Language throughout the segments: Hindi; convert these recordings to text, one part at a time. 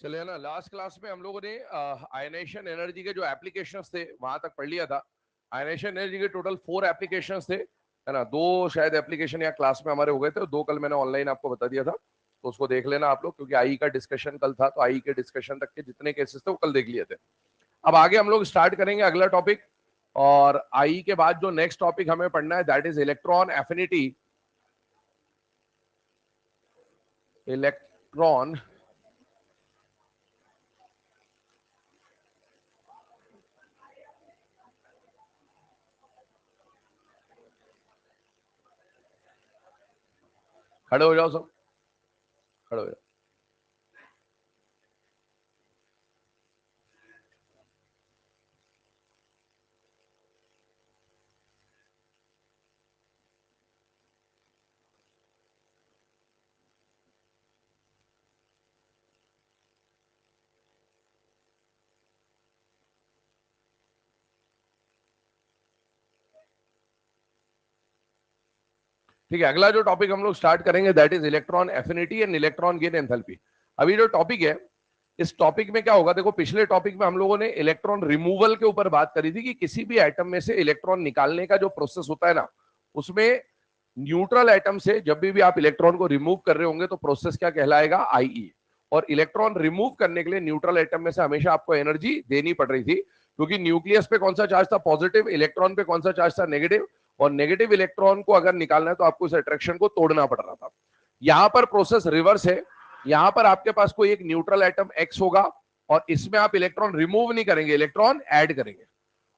चलिए ना, लास्ट क्लास में हम लोगों ने आयनेशन एनर्जी के जो एप्लीकेशंस थे वहां तक पढ़ लिया था। आयनेशन एनर्जी के टोटल 4 एप्लीकेशंस थे, है ना। 2 शायद एप्लीकेशन या क्लास में हमारे हो गए थे, 2 कल मैंने ऑनलाइन आपको बता दिया था, तो उसको देख लेना आप लोग, क्योंकि आई का डिस्कशन कल था, तो आई के डिस्कशन तक के जितने केसेस थे वो कल देख लिए थे। अब आगे हम लोग स्टार्ट करेंगे अगला टॉपिक, और आई के बाद जो नेक्स्ट टॉपिक हमें पढ़ना है that is electron affinity. Electron खड़े हो जाओ, सब खड़े हो जाओ। ठीक है, अगला जो टॉपिक हम लोग स्टार्ट करेंगे that is electron affinity and electron gain enthalpy. अभी जो टॉपिक है, इस टॉपिक में क्या होगा, देखो पिछले टॉपिक में हम लोगों ने इलेक्ट्रॉन रिमूवल के ऊपर बात करी थी कि किसी भी एटम में से इलेक्ट्रॉन निकालने का जो प्रोसेस होता है ना, उसमें न्यूट्रल एटम से जब भी आप इलेक्ट्रॉन को रिमूव कर रहे होंगे तो प्रोसेस क्या कहलाएगा, आईई। और इलेक्ट्रॉन रिमूव करने के लिए न्यूट्रल एटम में से हमेशा आपको एनर्जी देनी पड़ रही थी, क्योंकि न्यूक्लियस पे कौन सा चार्ज था, पॉजिटिव, इलेक्ट्रॉन पे कौन सा चार्ज था, नेगेटिव, और नेगेटिव इलेक्ट्रॉन को अगर निकालना है तो आपको इस अट्रैक्शन को तोड़ना पड़ रहा था। यहां पर प्रोसेस रिवर्स है, यहां पर आपके पास कोई एक न्यूट्रल एटम एक्स होगा और इसमें आप इलेक्ट्रॉन रिमूव नहीं करेंगे, इलेक्ट्रॉन ऐड करेंगे।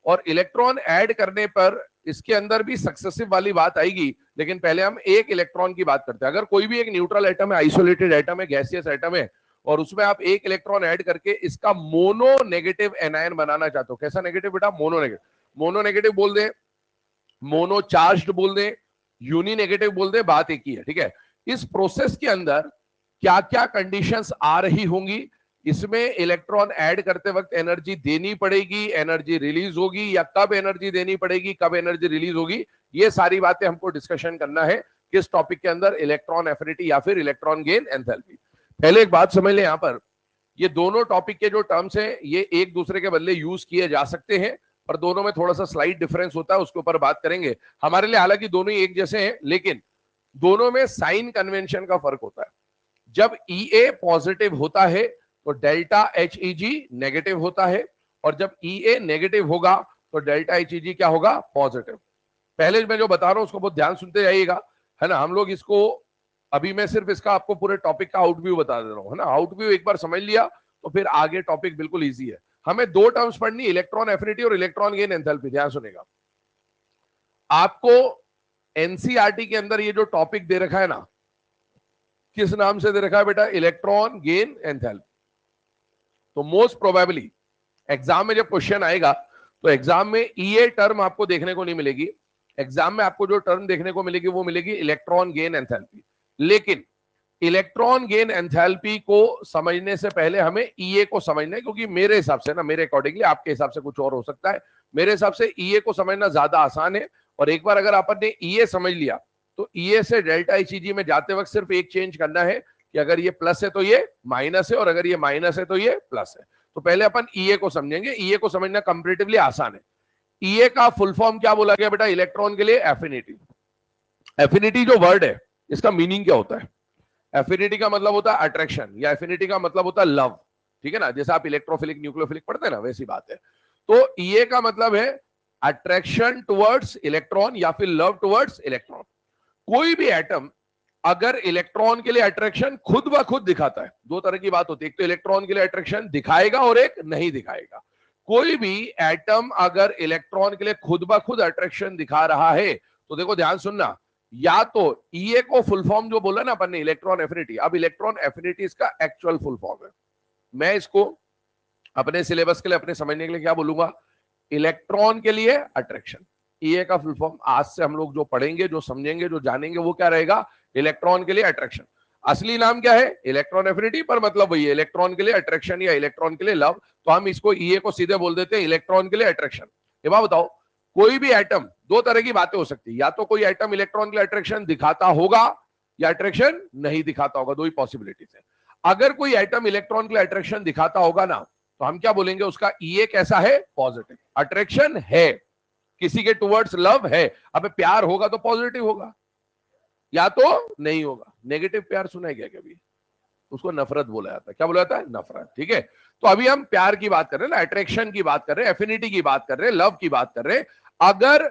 और इलेक्ट्रॉन ऐड करने पर इसके अंदर भी सक्सेसिव वाली बात आएगी, लेकिन पहले हम एक इलेक्ट्रॉन की बात करते हैं। अगर कोई भी एक न्यूट्रल एटम है, आइसोलेटेड एटम है, गैसियस एटम है, और उसमें आप एक इलेक्ट्रॉन ऐड करके इसका मोनो नेगेटिव एनायन बनाना चाहते हो। कैसा नेगेटिव बेटा, मोनो नेगेटिव। मोनो नेगेटिव बोल दे, मोनो चार्ज्ड बोल दे, यूनी नेगेटिव बोल दे, बात एक ही है, ठीक है। इस प्रोसेस के अंदर क्या क्या कंडीशंस आ रही होंगी, इसमें इलेक्ट्रॉन ऐड करते वक्त एनर्जी देनी पड़ेगी, एनर्जी रिलीज होगी, या कब एनर्जी देनी पड़ेगी, कब एनर्जी रिलीज होगी, ये सारी बातें हमको डिस्कशन करना है किस टॉपिक के अंदर, इलेक्ट्रॉन एफिनिटी या फिर इलेक्ट्रॉन गेन एंथैल्पी। पहले एक बात समझ लें, यहां पर ये दोनों टॉपिक के जो टर्म्स हैं ये एक दूसरे के बदले यूज किए जा सकते हैं, पर दोनों में थोड़ा सा स्लाइट डिफरेंस होता है, उसके ऊपर बात करेंगे। हमारे लिए हालांकि दोनों ही एक जैसे हैं, लेकिन दोनों में साइन कन्वेंशन का फर्क होता है। जब Ea पॉजिटिव होता है तो डेल्टा HEG नेगेटिव होता है, और जब Ea नेगेटिव होगा तो डेल्टा HEG क्या होगा, पॉजिटिव। पहले मैं जो बता रहा हूं उसको बहुत ध्यान सुनते जाइएगा, है ना। हम लोग इसको, अभी मैं सिर्फ इसका आपको पूरे टॉपिक का आउटव्यू बता दे रहा हूं, है ना। आउटव्यू एक बार समझ लिया तो फिर आगे टॉपिक बिल्कुल इजी है। हमें 2 टर्म्स पढ़नी, इलेक्ट्रॉन एफिनिटी और इलेक्ट्रॉन गेन एंथैल्पी। ध्यान सुनेगा, आपको एनसीईआरटी के अंदर ये जो टॉपिक दे रखा है ना, किस नाम से दे रखा है बेटा, इलेक्ट्रॉन गेन एंथैल्पी। तो मोस्ट प्रोबेबली एग्जाम में जब क्वेश्चन आएगा तो एग्जाम में ईए टर्म आपको देखने को नहीं मिलेगी, एग्जाम में आपको जो टर्म देखने को मिलेगी वो मिलेगी इलेक्ट्रॉन गेन एंथैल्पी। लेकिन इलेक्ट्रॉन गेन एंथैल्पी को समझने से पहले हमें ईए को समझना है, क्योंकि मेरे हिसाब से ना, मेरे अकॉर्डिंगली, आपके हिसाब से कुछ और हो सकता है, मेरे हिसाब से ईए को समझना ज्यादा आसान है। और एक बार अगर आपने ईए समझ लिया तो ईए से डेल्टा एचईजी में जाते वक्त सिर्फ एक चेंज करना है कि अगर ये प्लस है तो ये माइनस है, और अगर ये माइनस है तो ये प्लस है। तो पहले अपन ईए को समझेंगे, ईए को समझना कंपैरेटिवली आसान है। ईए का फुल फॉर्म क्या बोला गया बेटा, इलेक्ट्रॉन के लिए एफिनिटी। एफिनिटी जो वर्ड है इसका मीनिंग क्या होता है, एफिनिटी का मतलब होता है अट्रैक्शन, या एफिनिटी का मतलब होता है लव, ठीक है ना। जैसे आप इलेक्ट्रोफिलिक न्यूक्लियोफिलिक पढ़ते हैं ना, वैसी बात है। तो ईए का मतलब है अट्रैक्शन टुवर्ड्स इलेक्ट्रॉन या फिर लव टुवर्ड्स इलेक्ट्रॉन। कोई भी एटम अगर इलेक्ट्रॉन के लिए अट्रैक्शन खुद ब खुद दिखाता है, 2 तरह की बात होती है, एक तो इलेक्ट्रॉन के लिए अट्रैक्शन दिखाएगा और एक नहीं दिखाएगा। कोई भी एटम अगर इलेक्ट्रॉन के लिए खुद ब खुद अट्रैक्शन दिखा रहा है तो देखो ध्यान सुनना, या तो ईए को फुल फॉर्म जो बोला ना अपन ने, इलेक्ट्रॉन एफिनिटी, अब इलेक्ट्रॉन एफिनिटी इसका एक्चुअल फुल फॉर्म है। मैं इसको अपने सिलेबस के लिए, अपने समझने के लिए क्या बोलूंगा, इलेक्ट्रॉन के लिए अट्रैक्शन। ईए का फुल फॉर्म आज से हम लोग जो पढ़ेंगे, जो समझेंगे, जो जानेंगे, वो क्या रहेगा, इलेक्ट्रॉन के लिए अट्रैक्शन। असली नाम क्या है, इलेक्ट्रॉन एफिनिटी, पर मतलब वही है, इलेक्ट्रॉन के लिए अट्रैक्शन या इलेक्ट्रॉन के लिए लव। तो हम इसको ईए को सीधे बोल देते हैं इलेक्ट्रॉन के लिए अट्रैक्शन। ये बात बताओ, कोई भी एटम, 2 तरह की बातें हो सकती है, या तो कोई एटम इलेक्ट्रॉन के लिए अट्रैक्शन दिखाता होगा या अट्रैक्शन नहीं दिखाता होगा, 2 ही पॉसिबिलिटीज है। अगर कोई एटम इलेक्ट्रॉन के लिए अट्रैक्शन दिखाता होगा ना, तो हम क्या बोलेंगे, उसका ईए कैसा है, पॉजिटिव। अट्रैक्शन है, किसी के टुवर्ड्स लव है, अब प्यार होगा तो पॉजिटिव होगा या तो नहीं होगा। नेगेटिव प्यार सुना है क्या कभी? उसको नफरत बोला जाता है। क्या बोला जाता है? नफरत। ठीक है, तो अभी हम प्यार की बात कर रहे हैं ना, अट्रैक्शन की बात कर रहे हैं, एफिनिटी की बात कर रहे हैं, लव की बात कर रहे हैं। अगर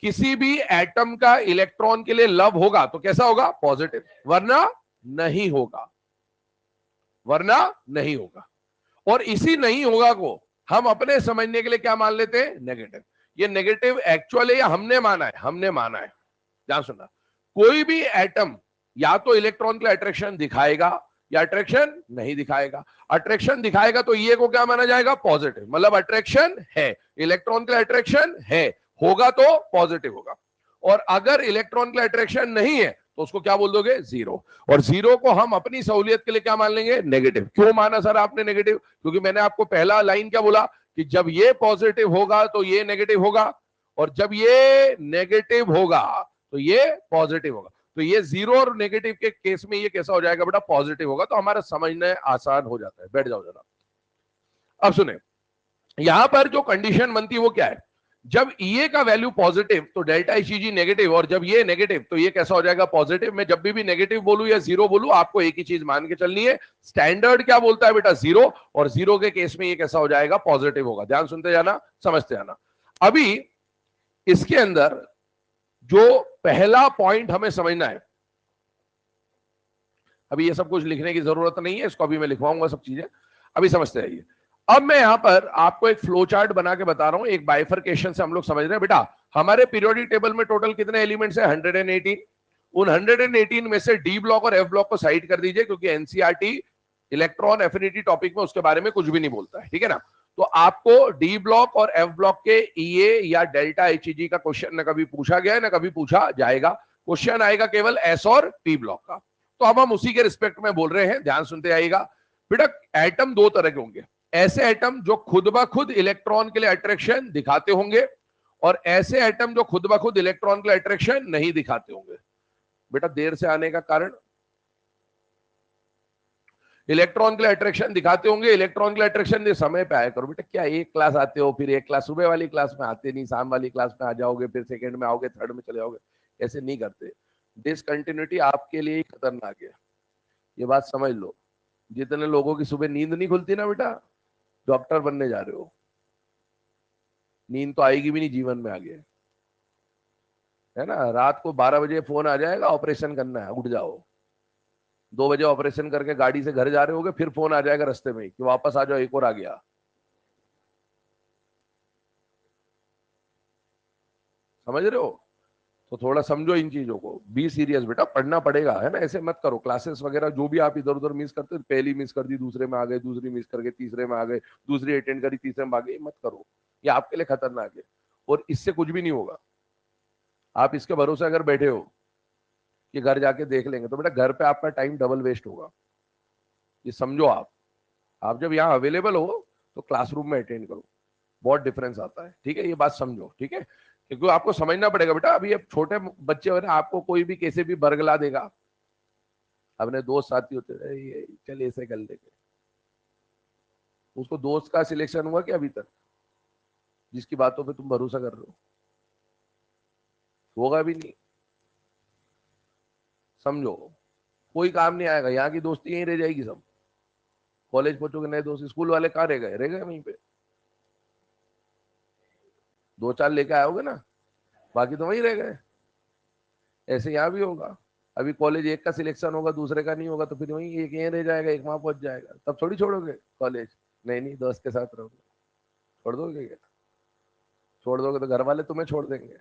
किसी भी एटम का इलेक्ट्रॉन के लिए लव होगा तो कैसा होगा, पॉजिटिव, वरना नहीं होगा, वरना नहीं होगा। और इसी नहीं होगा को हम अपने समझने के लिए क्या मान लेते हैं, नेगेटिव। ये नेगेटिव एक्चुअल है या हमने माना है? हमने माना है। ध्यान सुनना, कोई भी एटम या तो इलेक्ट्रॉन के लिए अट्रैक्शन दिखाएगा या अट्रैक्शन नहीं दिखाएगा। अट्रैक्शन दिखाएगा तो ये को क्या माना जाएगा, पॉजिटिव, मतलब अट्रैक्शन है, इलेक्ट्रॉन के लिए अट्रैक्शन है, होगा तो पॉजिटिव होगा। और अगर इलेक्ट्रॉन के लिए अट्रैक्शन नहीं है तो उसको क्या बोल दोगे, जीरो। और जीरो को हम अपनी सहूलियत के लिए क्या मान लेंगे, नेगेटिव। क्यों माना सर आपने नेगेटिव? क्योंकि मैंने आपको पहला लाइन क्या बोला कि जब ये पॉजिटिव होगा तो ये नेगेटिव होगा, और जब ये नेगेटिव होगा तो ये पॉजिटिव होगा। तो ये जीरो और नेगेटिव के केस में ये कैसा हो जाएगा बेटा, पॉजिटिव होगा। तो हमारा समझना आसान हो जाता है। बैठ जाओ जरा। अब सुने, यहां पर जो कंडीशन बनती है वो क्या है, जब ये का वैल्यू पॉजिटिव तो डेल्टा ICG नेगेटिव, और जब ये नेगेटिव तो ये कैसा हो जाएगा, पॉजिटिव। मैं जब भी नेगेटिव बोलूं या जीरो बोलूं, आपको एक ही चीज मान के चलनी है, स्टैंडर्ड क्या बोलता है बेटा, जीरो, और जीरो के केस में ये कैसा हो जाएगा, पॉजिटिव होगा। ध्यान सुनते जाना, समझते जाना। अभी इसके अंदर जो पहला पॉइंट हमें समझना है, अभी ये सब कुछ लिखने की जरूरत नहीं है, इसको अभी मैं लिखवाऊंगा सब चीजें, अभी समझते आइए। अब मैं यहां पर आपको एक फ्लो चार्ट बना के बता रहा हूं, एक बाइफरकेशन से हम लोग समझ रहे हैं। बेटा हमारे पीरियोडिक टेबल में टोटल कितने एलिमेंट्स हैं, 118। उन 118 में से डी ब्लॉक और एफ ब्लॉक को साइड कर दीजिए, क्योंकि एनसीईआरटी इलेक्ट्रॉन एफिनिटी टॉपिक में उसके बारे में कुछ भी नहीं बोलता है, ठीक है ना। तो आपको डी ब्लॉक और एफ ब्लॉक के ईए या डेल्टा ICG का क्वेश्चन न कभी पूछा गया है ना कभी पूछा जाएगा। क्वेश्चन आएगा केवल एस और पी ब्लॉक का। तो अब हम उसी के रिस्पेक्ट में बोल रहे हैं, ध्यान सुनते आइएगा। बेटा एटम दो तरह के होंगे, ऐसे एटम जो खुद ब खुद इलेक्ट्रॉन के लिए अट्रैक्शन दिखाते होंगे, और ऐसे एटम जो खुद ब खुद इलेक्ट्रॉन के लिए अट्रैक्शन नहीं दिखाते होंगे। बेटा देर से आने का कारण, इलेक्ट्रॉन के लिए अट्रैक्शन दिखाते होंगे, इलेक्ट्रॉन के लिए अट्रैक्शन समय पे आया करो। बेटा क्या एक क्लास आते हो, फिर एक क्लास सुबह वाली क्लास में आते नहीं, शाम वाली क्लास में आ जाओगे, फिर सेकंड में आओगे, थर्ड में चले जाओगे, ऐसे नहीं करते। डिसकंटिन्यूटी आपके लिए ही खतरनाक है, ये बात समझ लो। जितने लोगों की सुबह नींद नहीं खुलती ना बेटा, डॉक्टर बनने जा रहे हो, नींद तो आएगी भी नहीं जीवन में आगे, है ना। रात को 12 बजे फोन आ जाएगा, ऑपरेशन करना है, उठ जाओ। 2 बजे ऑपरेशन करके गाड़ी से घर जा रहे होगे, फिर फोन आ जाएगा रास्ते में कि वापस आ जाओ, एक और आ गया। समझ रहे हो? तो थोड़ा समझो इन चीजों को, बी सीरियस बेटा, पढ़ना पड़ेगा, है ना। ऐसे मत करो, क्लासेस वगैरह जो भी आप इधर उधर मिस करते, पहली मिस कर दी, दूसरे में आ गए, दूसरी मिस करके तीसरे में आ गए, दूसरी अटेंड करी, तीसरे में आ गए, मत करो। ये आपके लिए खतरनाक है, और इससे कुछ भी नहीं होगा। आप इसके भरोसे अगर बैठे हो कि घर जाके देख लेंगे, तो बेटा घर पे आपका टाइम डबल वेस्ट होगा, ये समझो। आप जब यहाँ अवेलेबल हो तो क्लासरूम में अटेंड करो, बहुत डिफरेंस आता है, ठीक है। ये बात समझो, ठीक है, क्योंकि आपको समझना पड़ेगा बेटा। अभी अब छोटे बच्चे हो ना, आपको कोई भी कैसे भी बरगला देगा, अपने दोस्त साथी होते हैं, ये चल ऐसे कर लेंगे, उसको दोस्त का सिलेक्शन हुआ क्या अभी तक, जिसकी बातों पे तुम भरोसा कर रहे हो? होगा भी नहीं, समझो। कोई काम नहीं आएगा, यहाँ की दोस्ती यहीं रह जाएगी सब। कॉलेज पहुंचोगे नए दोस्त, स्कूल वाले कहाँ रह गए वहीं पे, 2-4 लेके आओगे ना, बाकी तो वहीं रह गए। ऐसे यहाँ भी होगा, अभी कॉलेज एक का सिलेक्शन होगा, दूसरे का नहीं होगा, तो फिर वहीं एक यहीं रह जाएगा, एक वहां पहुंच जाएगा, तब थोड़ी छोड़ोगे कॉलेज। नहीं नहीं, दोस्त के साथ रहोगे। छोड़ दोगे क्या? छोड़ दोगे तो घर वाले तुम्हें छोड़ देंगे,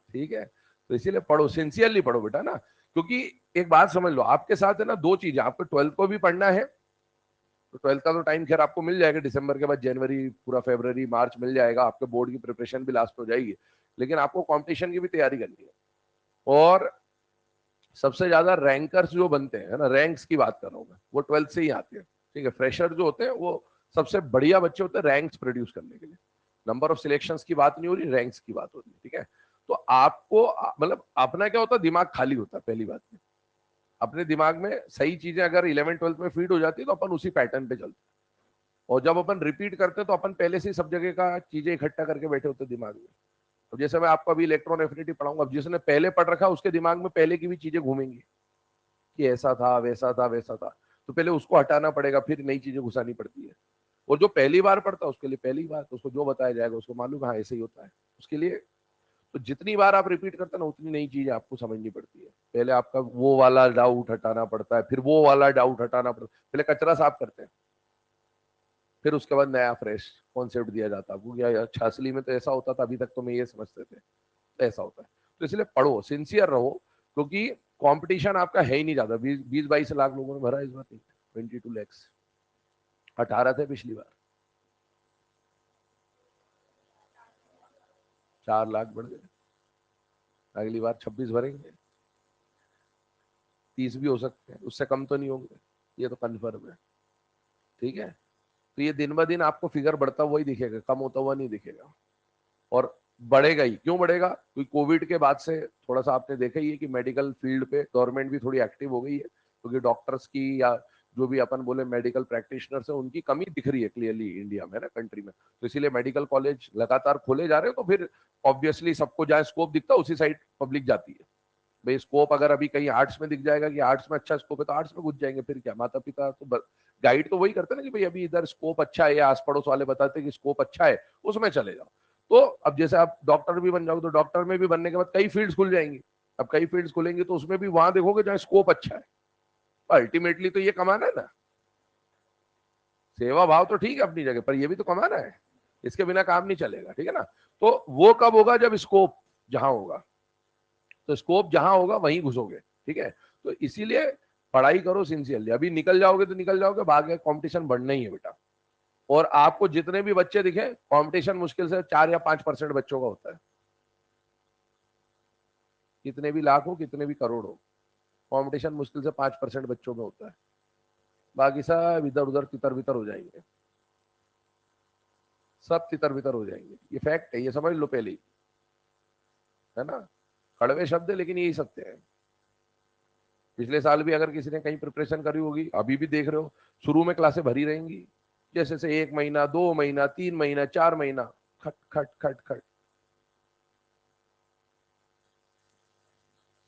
ठीक है। तो इसीलिए पढ़ो, सिंसियरली पढ़ो बेटा ना, क्योंकि एक बात समझ लो, आपके साथ है ना दो चीजें, आपको 12th को भी पढ़ना है, तो 12th का तो टाइम खैर आपको मिल जाएगा, दिसंबर के बाद जनवरी, पूरा फरवरी मार्च मिल जाएगा, आपके बोर्ड की प्रिपरेशन भी लास्ट हो जाएगी। लेकिन आपको कंपटीशन की भी तैयारी करनी है, और सबसे ज्यादा रैंकर्स जो बनते हैं ना, रैंक्स की बात कर रहा हूँ मैं, वो 12th से ही आते हैं, ठीक है। फ्रेशर जो होते हैं वो सबसे बढ़िया बच्चे होते हैं रैंक्स प्रोड्यूस करने के लिए। नंबर ऑफ सिलेक्शंस की बात नहीं हो रही, रैंक्स की बात हो रही है, ठीक है। तो आपको मतलब अपना क्या होता है, दिमाग खाली होता है पहली बात में। अपने दिमाग में सही चीजें अगर 11th-12th में फीड हो जाती है तो अपन उसी पैटर्न पे चलते, और जब अपन रिपीट करते तो अपन पहले से ही सब जगह का चीजें इकट्ठा करके बैठे होते दिमाग में। अब जैसे मैं आपको अभी इलेक्ट्रॉन एफिनिटी पढ़ाऊंगा, अब जिसने पहले पढ़ रखा उसके दिमाग में पहले की भी चीजें घूमेंगी कि ऐसा था वैसा था वैसा था, तो पहले उसको हटाना पड़ेगा, फिर नई चीजें घुसानी पड़ती है। और जो पहली बार पढ़ता है उसके लिए पहली बार, तो उसको जो बताया जाएगा उसको मालूम हाँ ऐसे ही होता है उसके लिए। तो जितनी बार आप रिपीट करते हैं ना उतनी नई चीजें आपको समझनी पड़ती है। पहले आपका वो वाला डाउट हटाना पड़ता है, फिर वो वाला डाउट हटाना पड़ता है, पहले कचरा साफ करते हैं, फिर उसके बाद नया फ्रेश कॉन्सेप्ट दिया जाता है आपको। क्या अच्छा असली में तो ऐसा होता था, अभी तक तो मैं ये समझते थे, तो ऐसा होता है। तो इसलिए पढ़ो, सिंसियर रहो, क्योंकि कंपटीशन आपका है ही नहीं ज्यादा। 20-22 लाख लोगों ने भरा इस बार, 22 लैक्स, 18 थे पिछली बार, 4 लाख बढ़ गए। अगली बार 26 भरेंगे, 30 भी हो सकते हैं, उससे कम तो नहीं होंगे, ये तो कन्फर्म है। ठीक है, तो ये दिन ब दिन आपको फिगर बढ़ता हुआ ही दिखेगा, कम होता हुआ नहीं दिखेगा। और बढ़ेगा ही, क्यों बढ़ेगा? क्योंकि कोविड के बाद से थोड़ा सा आपने देखा ही है कि मेडिकल फील्ड पे गवर्नमेंट भी थोड़ी एक्टिव हो गई है, क्योंकि डॉक्टर्स की या जो भी अपन बोले मेडिकल प्रैक्टिशनर्स है उनकी कमी दिख रही है क्लियरली इंडिया में ना, कंट्री में। तो इसीलिए मेडिकल कॉलेज लगातार खोले जा रहे हैं, तो फिर ऑब्वियसली सबको जहाँ स्कोप दिखता है उसी साइड पब्लिक जाती है। भाई स्कोप अगर अभी कहीं आर्ट्स में दिख जाएगा कि आर्ट्स में अच्छा स्कोप है तो आर्ट्स में घुस जाएंगे, फिर क्या, माता पिता तो गाइड तो वही करते हैं ना कि भाई अभी इधर स्कोप अच्छा है, या आस पड़ोस वाले बताते हैं कि स्कोप अच्छा है, उसमें चले जाओ। तो अब जैसे आप डॉक्टर भी बन जाओगे तो डॉक्टर में भी बनने के बाद कई फील्ड्स खुल जाएंगी। अब कई फील्ड्स खुलेंगी तो उसमें भी वहां देखोगे जहाँ स्कोप अच्छा है। अल्टीमेटली तो ये कमाना है ना, सेवा भाव तो ठीक है अपनी जगह पर, ये भी तो कमाना है, इसके बिना काम नहीं चलेगा। ठीक है ना, तो वो कब होगा? जब स्कोप जहां होगा, तो स्कोप जहां होगा वहीं घुसोगे। ठीक है, तो इसीलिए पढ़ाई करो सिंसियरली, अभी निकल जाओगे तो निकल जाओगे, भाग्य कंपटीशन बढ़ना ही है बेटा। और आपको जितने भी बच्चे दिखे, कंपटीशन मुश्किल से 4 या 5% बच्चों का होता है, कितने भी लाख हो कितने भी करोड़ हो, कंपटीशन मुश्किल से 5% बच्चों में होता है, बाकी सब इधर उधर तितर बितर हो जाएंगे, सब तितर बितर हो जाएंगे। ये फैक्ट है, ये समझ लो पहले ही, है ना। कड़वे शब्द है लेकिन यही सत्य है। पिछले साल भी अगर किसी ने कहीं प्रिपरेशन करी होगी, अभी भी देख रहे हो, शुरू में क्लासें भरी रहेंगी, जैसे से 1 महीना 2 महीना 3 महीना 4 महीना, खट खट खट खट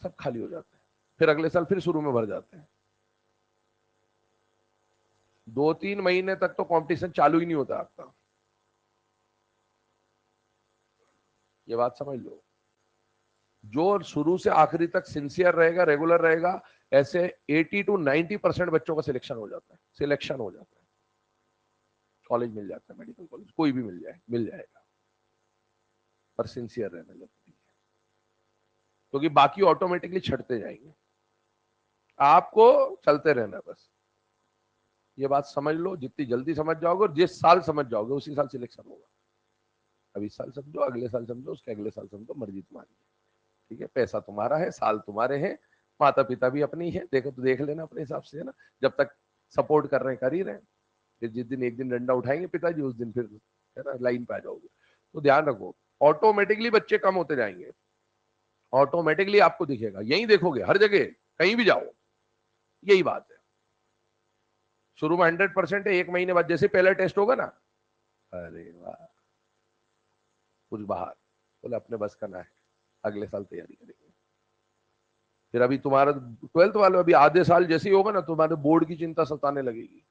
सब खाली हो जाते हैं, फिर अगले साल फिर शुरू में भर जाते हैं। 2-3 महीने तक तो कंपटीशन चालू ही नहीं होता आपका, ये बात समझ लो। जो शुरू से आखिरी तक सिंसियर रहेगा, रेगुलर रहेगा, ऐसे 80 to 90% बच्चों का सिलेक्शन हो जाता है, सिलेक्शन हो जाता है, कॉलेज मिल जाता है, मेडिकल कॉलेज कोई भी मिल जाए, मिल जाएगा, पर सिंसियर रहना जरूरी है, क्योंकि बाकी ऑटोमेटिकली छटते जाएंगे, आपको चलते रहना बस। ये बात समझ लो, जितनी जल्दी समझ जाओगे और जिस साल समझ जाओगे उसी साल सिलेक्शन होगा। अब इस साल समझो, अगले साल समझो, उसके अगले साल समझो, मर्जी तुम्हारी। ठीक है, पैसा तुम्हारा है, साल तुम्हारे हैं, माता पिता भी अपनी है, देखो तो देख लेना अपने हिसाब से, है ना। जब तक सपोर्ट कर रहे हैं कर ही रहे हैं, फिर जिस दिन एक दिन डंडा उठाएंगे पिताजी उस दिन फिर, है ना, लाइन पे आ जाओगे। तो ध्यान रखो, ऑटोमेटिकली बच्चे कम होते जाएंगे, ऑटोमेटिकली आपको दिखेगा, यही देखोगे हर जगह, कहीं भी जाओ, यही बात है। शुरू में 100% है, 1 महीने बाद जैसे पहला टेस्ट होगा ना, अरे वाह, कुछ बाहर, बोले अपने बस का ना है, अगले साल तैयारी करेंगे। फिर अभी तुम्हारा 12th वाले अभी आधे साल जैसे ही होगा ना, तुम्हारे बोर्ड की चिंता सताने लगेगी।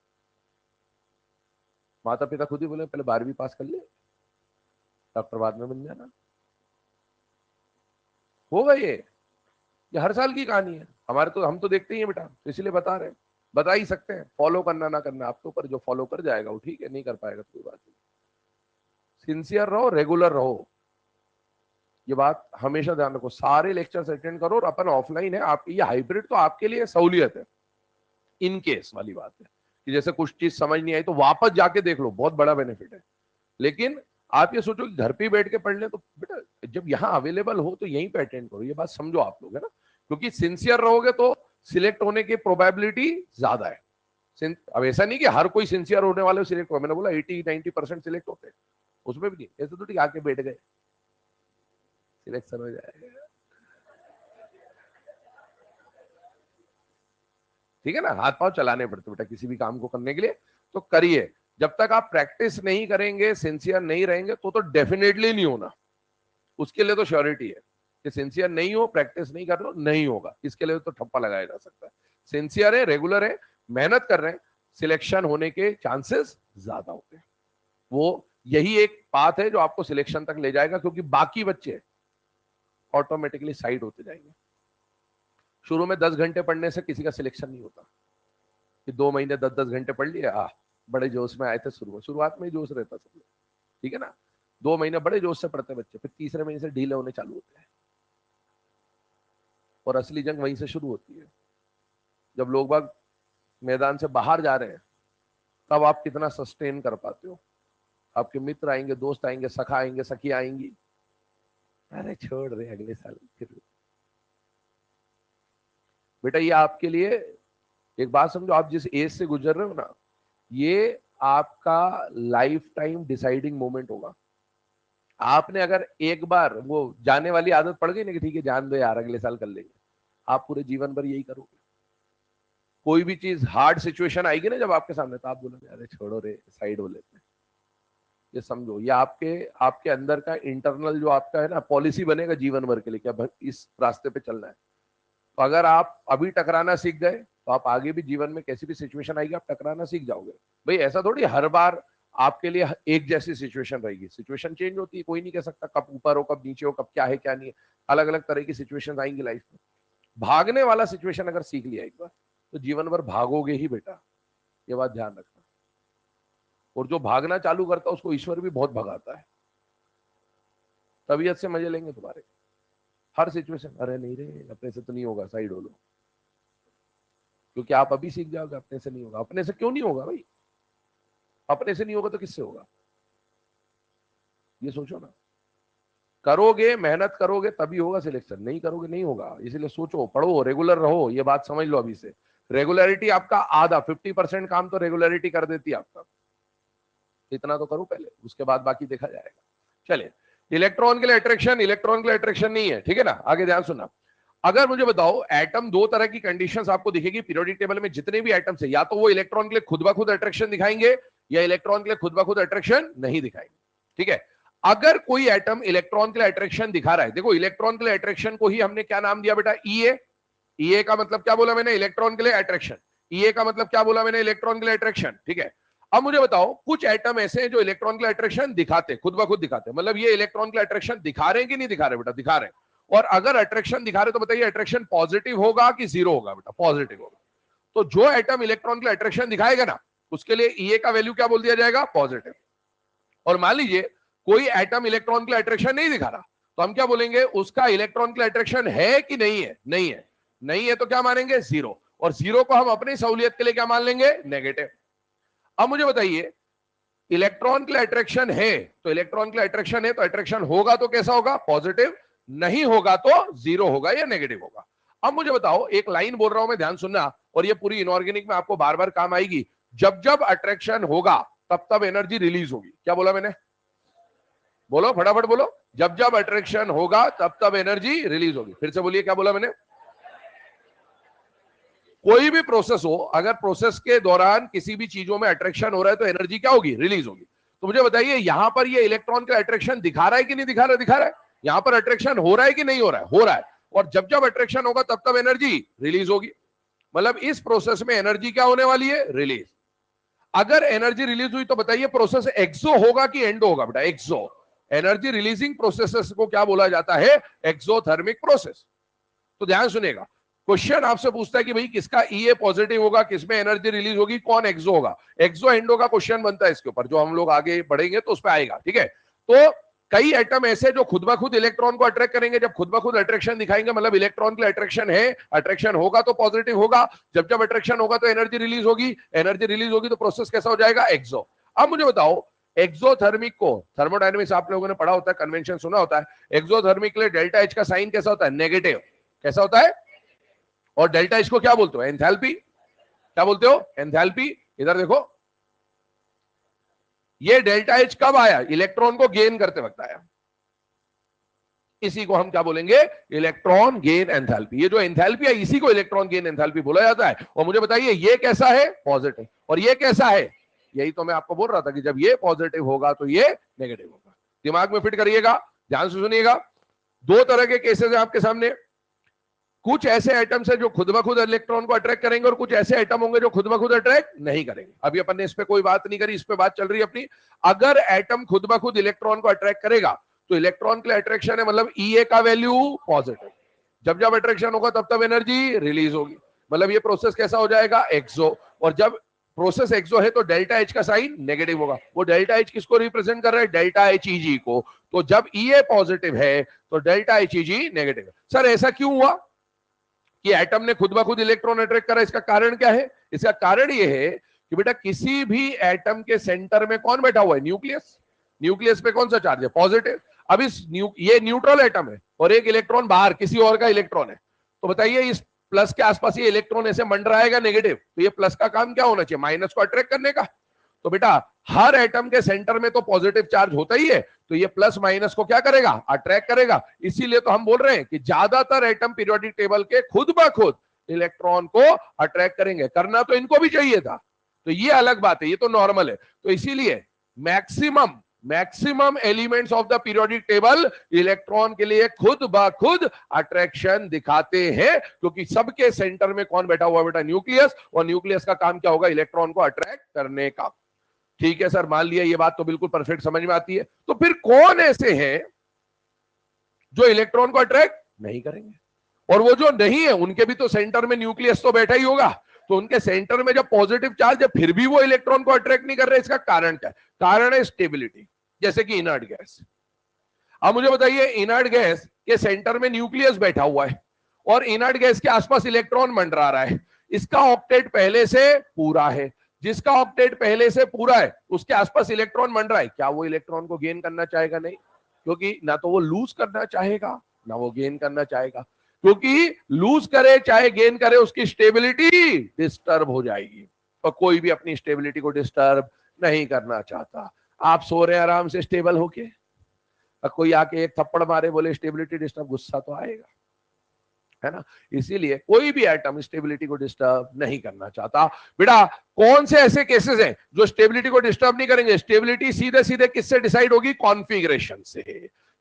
माता पिता खुद ही बोले पहले 12वीं पास कर ले, डॉक्टर बाद में बन जाना। होगा ये हर साल की कहानी है हमारे, तो हम तो देखते ही हैं बेटा, तो इसलिए बता रहे हैं, बता ही सकते हैं। फॉलो करना ना करना आपके ऊपर, जो फॉलो कर जाएगा वो ठीक है, नहीं कर पाएगा तो कोई बात नहीं। सिंसियर रहो, रेगुलर रहो, ये बात हमेशा ध्यान रखो। सारे लेक्चर्स अटेंड करो, और अपन ऑफलाइन है, आप ये हाइब्रिड तो आपके लिए सहूलियत है, इन केस वाली बात है कि जैसे कुछ चीज समझ नहीं आई तो वापस जाके देख लो, बहुत बड़ा बेनिफिट है। लेकिन आप ये सोचो कि घर पे बैठ के पढ़ ले, तो बेटा जब यहाँ अवेलेबल हो तो यहीं पे अटेंड करो, ये बात समझो आप लोग, है ना। क्योंकि सिंसियर रहोगे तो सिलेक्ट होने की प्रोबेबिलिटी ज्यादा है। अब ऐसा नहीं कि हर कोई सिंसियर होने वाले सिलेक्ट हो, मैंने बोला 80-90% सिलेक्ट होते हैं, उसमें भी नहीं ऐसे तो ठीक आके बैठ गए सिलेक्शन हो जाएगा। ठीक है ना, हाथ पांव चलाने पड़ते बेटा किसी भी काम को करने के लिए, तो करिए। जब तक आप प्रैक्टिस नहीं करेंगे, सिंसियर नहीं रहेंगे, तो डेफिनेटली नहीं होना। उसके लिए तो श्योरिटी है कि सिंसियर नहीं हो, प्रैक्टिस नहीं कर रहे हो, नहीं होगा। इसके लिए तो ठप्पा लगाया जा सकता है। सिंसियर है, रेगुलर है, मेहनत कर रहे हैं, सिलेक्शन होने के चांसेस ज्यादा होते हैं। वो यही एक पाथ है जो आपको सिलेक्शन तक ले जाएगा, क्योंकि बाकी बच्चे ऑटोमेटिकली साइड होते जाएंगे। शुरू में 10 घंटे पढ़ने से किसी का सिलेक्शन नहीं होता कि 2 महीने 10-10 घंटे पढ़ लिए, बड़े जोश में आए थे। शुरुआत में ही जोश रहता सब लोग, ठीक है ना। 2 महीने बड़े जोश से पढ़ते बच्चे, फिर तीसरे महीने से ढीले होने चालू होते हैं, और असली जंग वहीं से शुरू होती है। जब लोग बाग मैदान से बाहर जा रहे हैं, तब आप कितना सस्टेन कर पाते हो। आपके मित्र आएंगे, दोस्त आएंगे, सखा आएंगे, सखियां आएंगी, अरे छोड़ रहे अगले साल फिर। बेटा ये आपके लिए एक बात समझो, आप जिस एज से गुजर रहे हो ना, ये आपका लाइफ टाइम डिसाइडिंग मोमेंट होगा। आपने अगर एक बार वो जाने वाली आदत पड़ गई ना कि ठीक है जान दो यार अगले साल कर लेंगे, आप पूरे जीवन भर यही करोगे। कोई भी चीज हार्ड सिचुएशन आएगी ना जब आपके सामने, तो आप बोलोगे अरे छोड़ो रे, साइड हो लेते हैं। ये समझो, ये आपके आपके अंदर का इंटरनल जो आपका है ना पॉलिसी बनेगा जीवन भर के लिए, क्या इस रास्ते पे चलना है। तो अगर आप अभी टकराना सीख गए, तो आप आगे भी जीवन में कैसी भी सिचुएशन आएगी आप टकराना सीख जाओगे। भाई ऐसा थोड़ी हर बार आपके लिए एक जैसी सिचुएशन रहेगी, सिचुएशन चेंज होती है, कोई नहीं कह सकता कब ऊपर हो कब नीचे हो, कब क्या है क्या नहीं है। अलग अलग तरह की सिचुएशन आएंगी लाइफ में। भागने वाला सिचुएशन अगर सीख लिया एक बार, तो जीवन भर भागोगे ही बेटा, ये बात ध्यान रखना। और जो भागना चालू करता है उसको ईश्वर भी बहुत भगाता है। तबीयत से मजे लेंगे तुम्हारे, हर सिचुएशन अरे नहीं रे अपने से तो नहीं होगा, साइड हो लो। क्योंकि आप अभी सीख जाओगे अपने से नहीं होगा। अपने से क्यों नहीं होगा भाई, अपने से नहीं होगा तो किससे होगा, ये सोचो ना। करोगे, मेहनत करोगे तभी होगा सिलेक्शन, नहीं करोगे नहीं होगा। इसलिए सोचो, पढ़ो, रेगुलर रहो, ये बात समझ लो अभी से। रेगुलरिटी आपका आधा 50% काम तो रेगुलरिटी कर देती है आपका। इतना तो करो पहले, उसके बाद बाकी देखा जाएगा। चलिए, इलेक्ट्रॉन के लिए अट्रैक्शन, इलेक्ट्रॉन के लिए अट्रैक्शन नहीं है, ठीक है ना। आगे ध्यान सुनना। अगर मुझे बताओ एटम, दो तरह की कंडीशंस आपको दिखेगी पीरियोडिक टेबल में जितने भी एटम्स है, या तो वो इलेक्ट्रॉन के लिए खुद ब खुद अट्रैक्शन दिखाएंगे या इलेक्ट्रॉन के लिए खुद ब खुद अट्रैक्शन नहीं दिखाएंगे, ठीक है। अगर कोई एटम इलेक्ट्रॉन के लिए अट्रैक्शन दिखा रहा है, देखो इलेक्ट्रॉन के लिए अट्रैक्शन को ही हमने क्या नाम दिया बेटा, ईए। ईए का मतलब क्या बोला मैंने, इलेक्ट्रॉन के लिए अट्रैक्शन। ईए का मतलब क्या बोला मैंने, इलेक्ट्रॉन के लिए अट्रैक्शन, ठीक है। अब मुझे बताओ कुछ एटम ऐसे हैं जो इलेक्ट्रॉन के लिए अट्रैक्शन दिखाते, खुद ब खुद दिखाते, मतलब ये इलेक्ट्रॉन के लिए अट्रैक्शन दिखा रहे हैं कि नहीं दिखा रहे बेटा, दिखा रहे हैं। और अगर अट्रैक्शन दिखा रहे तो बताइए अट्रैक्शन पॉजिटिव होगा कि जीरो होगा बेटा, पॉजिटिव होगा। तो जो एटम इलेक्ट्रॉन के लिए अट्रैक्शन दिखाएगा ना, उसके लिए ईए का वैल्यू क्या बोल दिया जाएगा, पॉजिटिव। और मान लीजिए कोई एटम इलेक्ट्रॉन के लिए अट्रैक्शन नहीं दिखा रहा, तो हम क्या बोलेंगे, उसका इलेक्ट्रॉन के लिए अट्रैक्शन है कि नहीं है, नहीं है। नहीं है तो क्या मानेंगे, जीरो। और जीरो को हम अपनी सहूलियत के लिए क्या मान लेंगे, नेगेटिव। अब मुझे बताइए इलेक्ट्रॉन के लिए अट्रैक्शन है, तो इलेक्ट्रॉन के लिए अट्रैक्शन है तो अट्रैक्शन होगा तो कैसा होगा, पॉजिटिव। नहीं होगा तो जीरो होगा या नेगेटिव होगा। अब मुझे बताओ, एक लाइन बोल रहा हूं मैं, ध्यान सुनना, और ये पूरी इनऑर्गेनिक में आपको बार बार काम आएगी। जब जब अट्रैक्शन होगा तब तब एनर्जी रिलीज होगी। क्या बोला मैंने, बोलो फटाफट बोलो, जब जब अट्रैक्शन होगा तब तब एनर्जी रिलीज होगी। फिर से बोलिए, क्या बोला मैंने। कोई भी प्रोसेस हो, अगर प्रोसेस के दौरान किसी भी चीजों में अट्रैक्शन हो रहा है तो एनर्जी क्या होगी, रिलीज होगी। तो मुझे बताइए यहां पर ये इलेक्ट्रॉन का अट्रैक्शन दिखा रहा है कि नहीं दिखा रहा है, दिखा रहा है। यहां पर अट्रैक्शन हो रहा है कि नहीं हो रहा है, हो रहा है। और जब जब अट्रैक्शन होगा तब तब एनर्जी रिलीज होगी। मतलब इस प्रोसेस में एनर्जी क्या होने वाली है, रिलीज। अगर एनर्जी रिलीज हुई तो बताइए प्रोसेस एक्सो होगा कि एंडो होगा बेटा, एक्सो। एनर्जी रिलीजिंग प्रोसेसेस को क्या बोला जाता है, एक्सोथर्मिक प्रोसेस। तो ध्यान सुनेगा, क्वेश्चन आपसे पूछता है कि भाई किसका ईए पॉजिटिव होगा, किसमें एनर्जी रिलीज होगी, कौन एक्सो होगा। एक्सो एंडो का क्वेश्चन बनता है इसके ऊपर, जो हम लोग आगे बढ़ेंगे तो उस पर आएगा, ठीक है। तो कई एटम ऐसे जो खुद ब खुद इलेक्ट्रॉन को अट्रैक्ट करेंगे, जब खुद ब खुद अट्रैक्शन दिखाएंगे मतलब इलेक्ट्रॉन के लिए अट्रैक्शन है, अट्रैक्शन होगा तो पॉजिटिव होगा। जब जब अट्रैक्शन होगा तो एनर्जी रिलीज होगी, एनर्जी रिलीज होगी तो प्रोसेस कैसा हो जाएगा, एक्सो। अब मुझे बताओ एक्सोथर्मिक को, थर्मोडायनेमिक्स आप लोगों ने पढ़ा होता है, कन्वेंशन सुना होता है। एक्सोथर्मिक के लिए डेल्टा एच का साइन कैसा होता है, नेगेटिव। कैसा होता है, और डेल्टा एच को क्या बोलते हो, एंथैल्पी। क्या बोलते हो, एंथैल्पी। इधर देखो, ये डेल्टा एच कब आया, इलेक्ट्रॉन को गेन करते वक्त आया। इसी को हम क्या बोलेंगे, इलेक्ट्रॉन गेन एंथैल्पी। ये जो एंथैल्पी है इसी को इलेक्ट्रॉन गेन एंथैल्पी बोला जाता है। और मुझे बताइए ये कैसा है, पॉजिटिव, और ये कैसा है, यही तो मैं आपको बोल रहा था कि जब ये पॉजिटिव होगा तो ये नेगेटिव होगा। दिमाग में फिट करिएगा, ध्यान से सुनिएगा। दो तरह के केसेस हैं आपके सामने। कुछ ऐसे एटम्स है जो खुद ब खुद इलेक्ट्रॉन को अट्रैक्ट करेंगे और कुछ ऐसे एटम होंगे जो खुद ब खुद अट्रैक्ट नहीं करेंगे। अभी अपन ने इस पे कोई बात नहीं करी, इस पे बात चल रही है अपनी। अगर एटम खुद ब खुद इलेक्ट्रॉन को अट्रैक्ट करेगा तो इलेक्ट्रॉन के लिए अट्रैक्शन है, मतलब ईए का वैल्यू पॉजिटिव। जब जब अट्रैक्शन होगा तब तब एनर्जी रिलीज होगी। मतलब ये प्रोसेस कैसा हो जाएगा, एक्सो। और जब प्रोसेस एक्सो है तो डेल्टा एच का साइन नेगेटिव होगा। वो डेल्टा एच किसको रिप्रेजेंट कर रहा है, डेल्टा एच ईजी को। तो जब ईए पॉजिटिव है तो डेल्टा एच ईजी नेगेटिव है। सर ऐसा क्यों हुआ कि एटम ने खुद ब खुद इलेक्ट्रॉन अट्रैक्ट करा, इसका कारण क्या है? इसका कारण यह है कि बेटा किसी भी एटम के सेंटर में कौन बैठा हुआ है, न्यूक्लियस। न्यूक्लियस पे कौन सा चार्ज है, पॉजिटिव। अब ये न्यूट्रल एटम है और एक इलेक्ट्रॉन बाहर किसी और का इलेक्ट्रॉन है। तो बताइए इस प्लस के आसपास ये इलेक्ट्रॉन ऐसे मंडराएगा नेगेटिव, तो ये प्लस का काम क्या होना चाहिए, माइनस को अट्रैक्ट करने का। तो बेटा हर एटम के सेंटर में तो पॉजिटिव चार्ज होता ही है, तो ये प्लस माइनस को क्या करेगा, अट्रैक्ट करेगा। इसीलिए तो हम बोल रहे हैं कि ज्यादातर एटम पीरियोडिक टेबल के खुद ब खुद इलेक्ट्रॉन को अट्रैक्ट करेंगे। करना तो इनको भी चाहिए था, तो ये अलग बात है, ये तो नॉर्मल है। तो इसीलिए maximum elements of the periodic table electron के लिए खुद ब खुद अट्रैक्शन दिखाते हैं, क्योंकि सबके सेंटर में कौन बैठा हुआ बेटा, न्यूक्लियस। और न्यूक्लियस का काम क्या होगा, इलेक्ट्रॉन को अट्रैक्ट करने का। ठीक है सर, मान लिया ये बात तो बिल्कुल परफेक्ट समझ में आती है। तो फिर कौन ऐसे हैं जो इलेक्ट्रॉन को अट्रैक्ट नहीं करेंगे, और वो जो नहीं है उनके भी तो सेंटर में न्यूक्लियस तो बैठा ही होगा। तो उनके सेंटर में जब पॉजिटिव चार्ज है फिर भी वो इलेक्ट्रॉन को अट्रैक्ट नहीं कर रहे, इसका कारण क्या है? कारण है स्टेबिलिटी, जैसे कि इनर्ट गैस। अब मुझे बताइए, इनर्ट गैस के सेंटर में न्यूक्लियस बैठा हुआ है और इनर्ट गैस के आसपास इलेक्ट्रॉन मंडरा रहा है। इसका ऑक्टेट पहले से पूरा है, जिसका ऑक्टेट पहले से पूरा है उसके आसपास इलेक्ट्रॉन मंडरा है। क्या वो इलेक्ट्रॉन को गेन करना चाहेगा? नहीं, क्योंकि ना तो वो लूज करना चाहेगा ना वो गेन करना चाहेगा, क्योंकि लूज करे चाहे गेन करे उसकी स्टेबिलिटी डिस्टर्ब हो जाएगी, और कोई भी अपनी स्टेबिलिटी को डिस्टर्ब नहीं करना चाहता। आप सो रहे हैं आराम से स्टेबल होके, कोई आके एक थप्पड़ मारे बोले स्टेबिलिटी डिस्टर्ब, गुस्सा तो आएगा, है ना। इसीलिए कोई भी एटम स्टेबिलिटी को डिस्टर्ब नहीं करना चाहता। बेटा कौन से ऐसे केसेस हैं जो स्टेबिलिटी को डिस्टर्ब नहीं करेंगे? स्टेबिलिटी सीधे सीधे किससे डिसाइड होगी, कॉन्फ़िगरेशन से।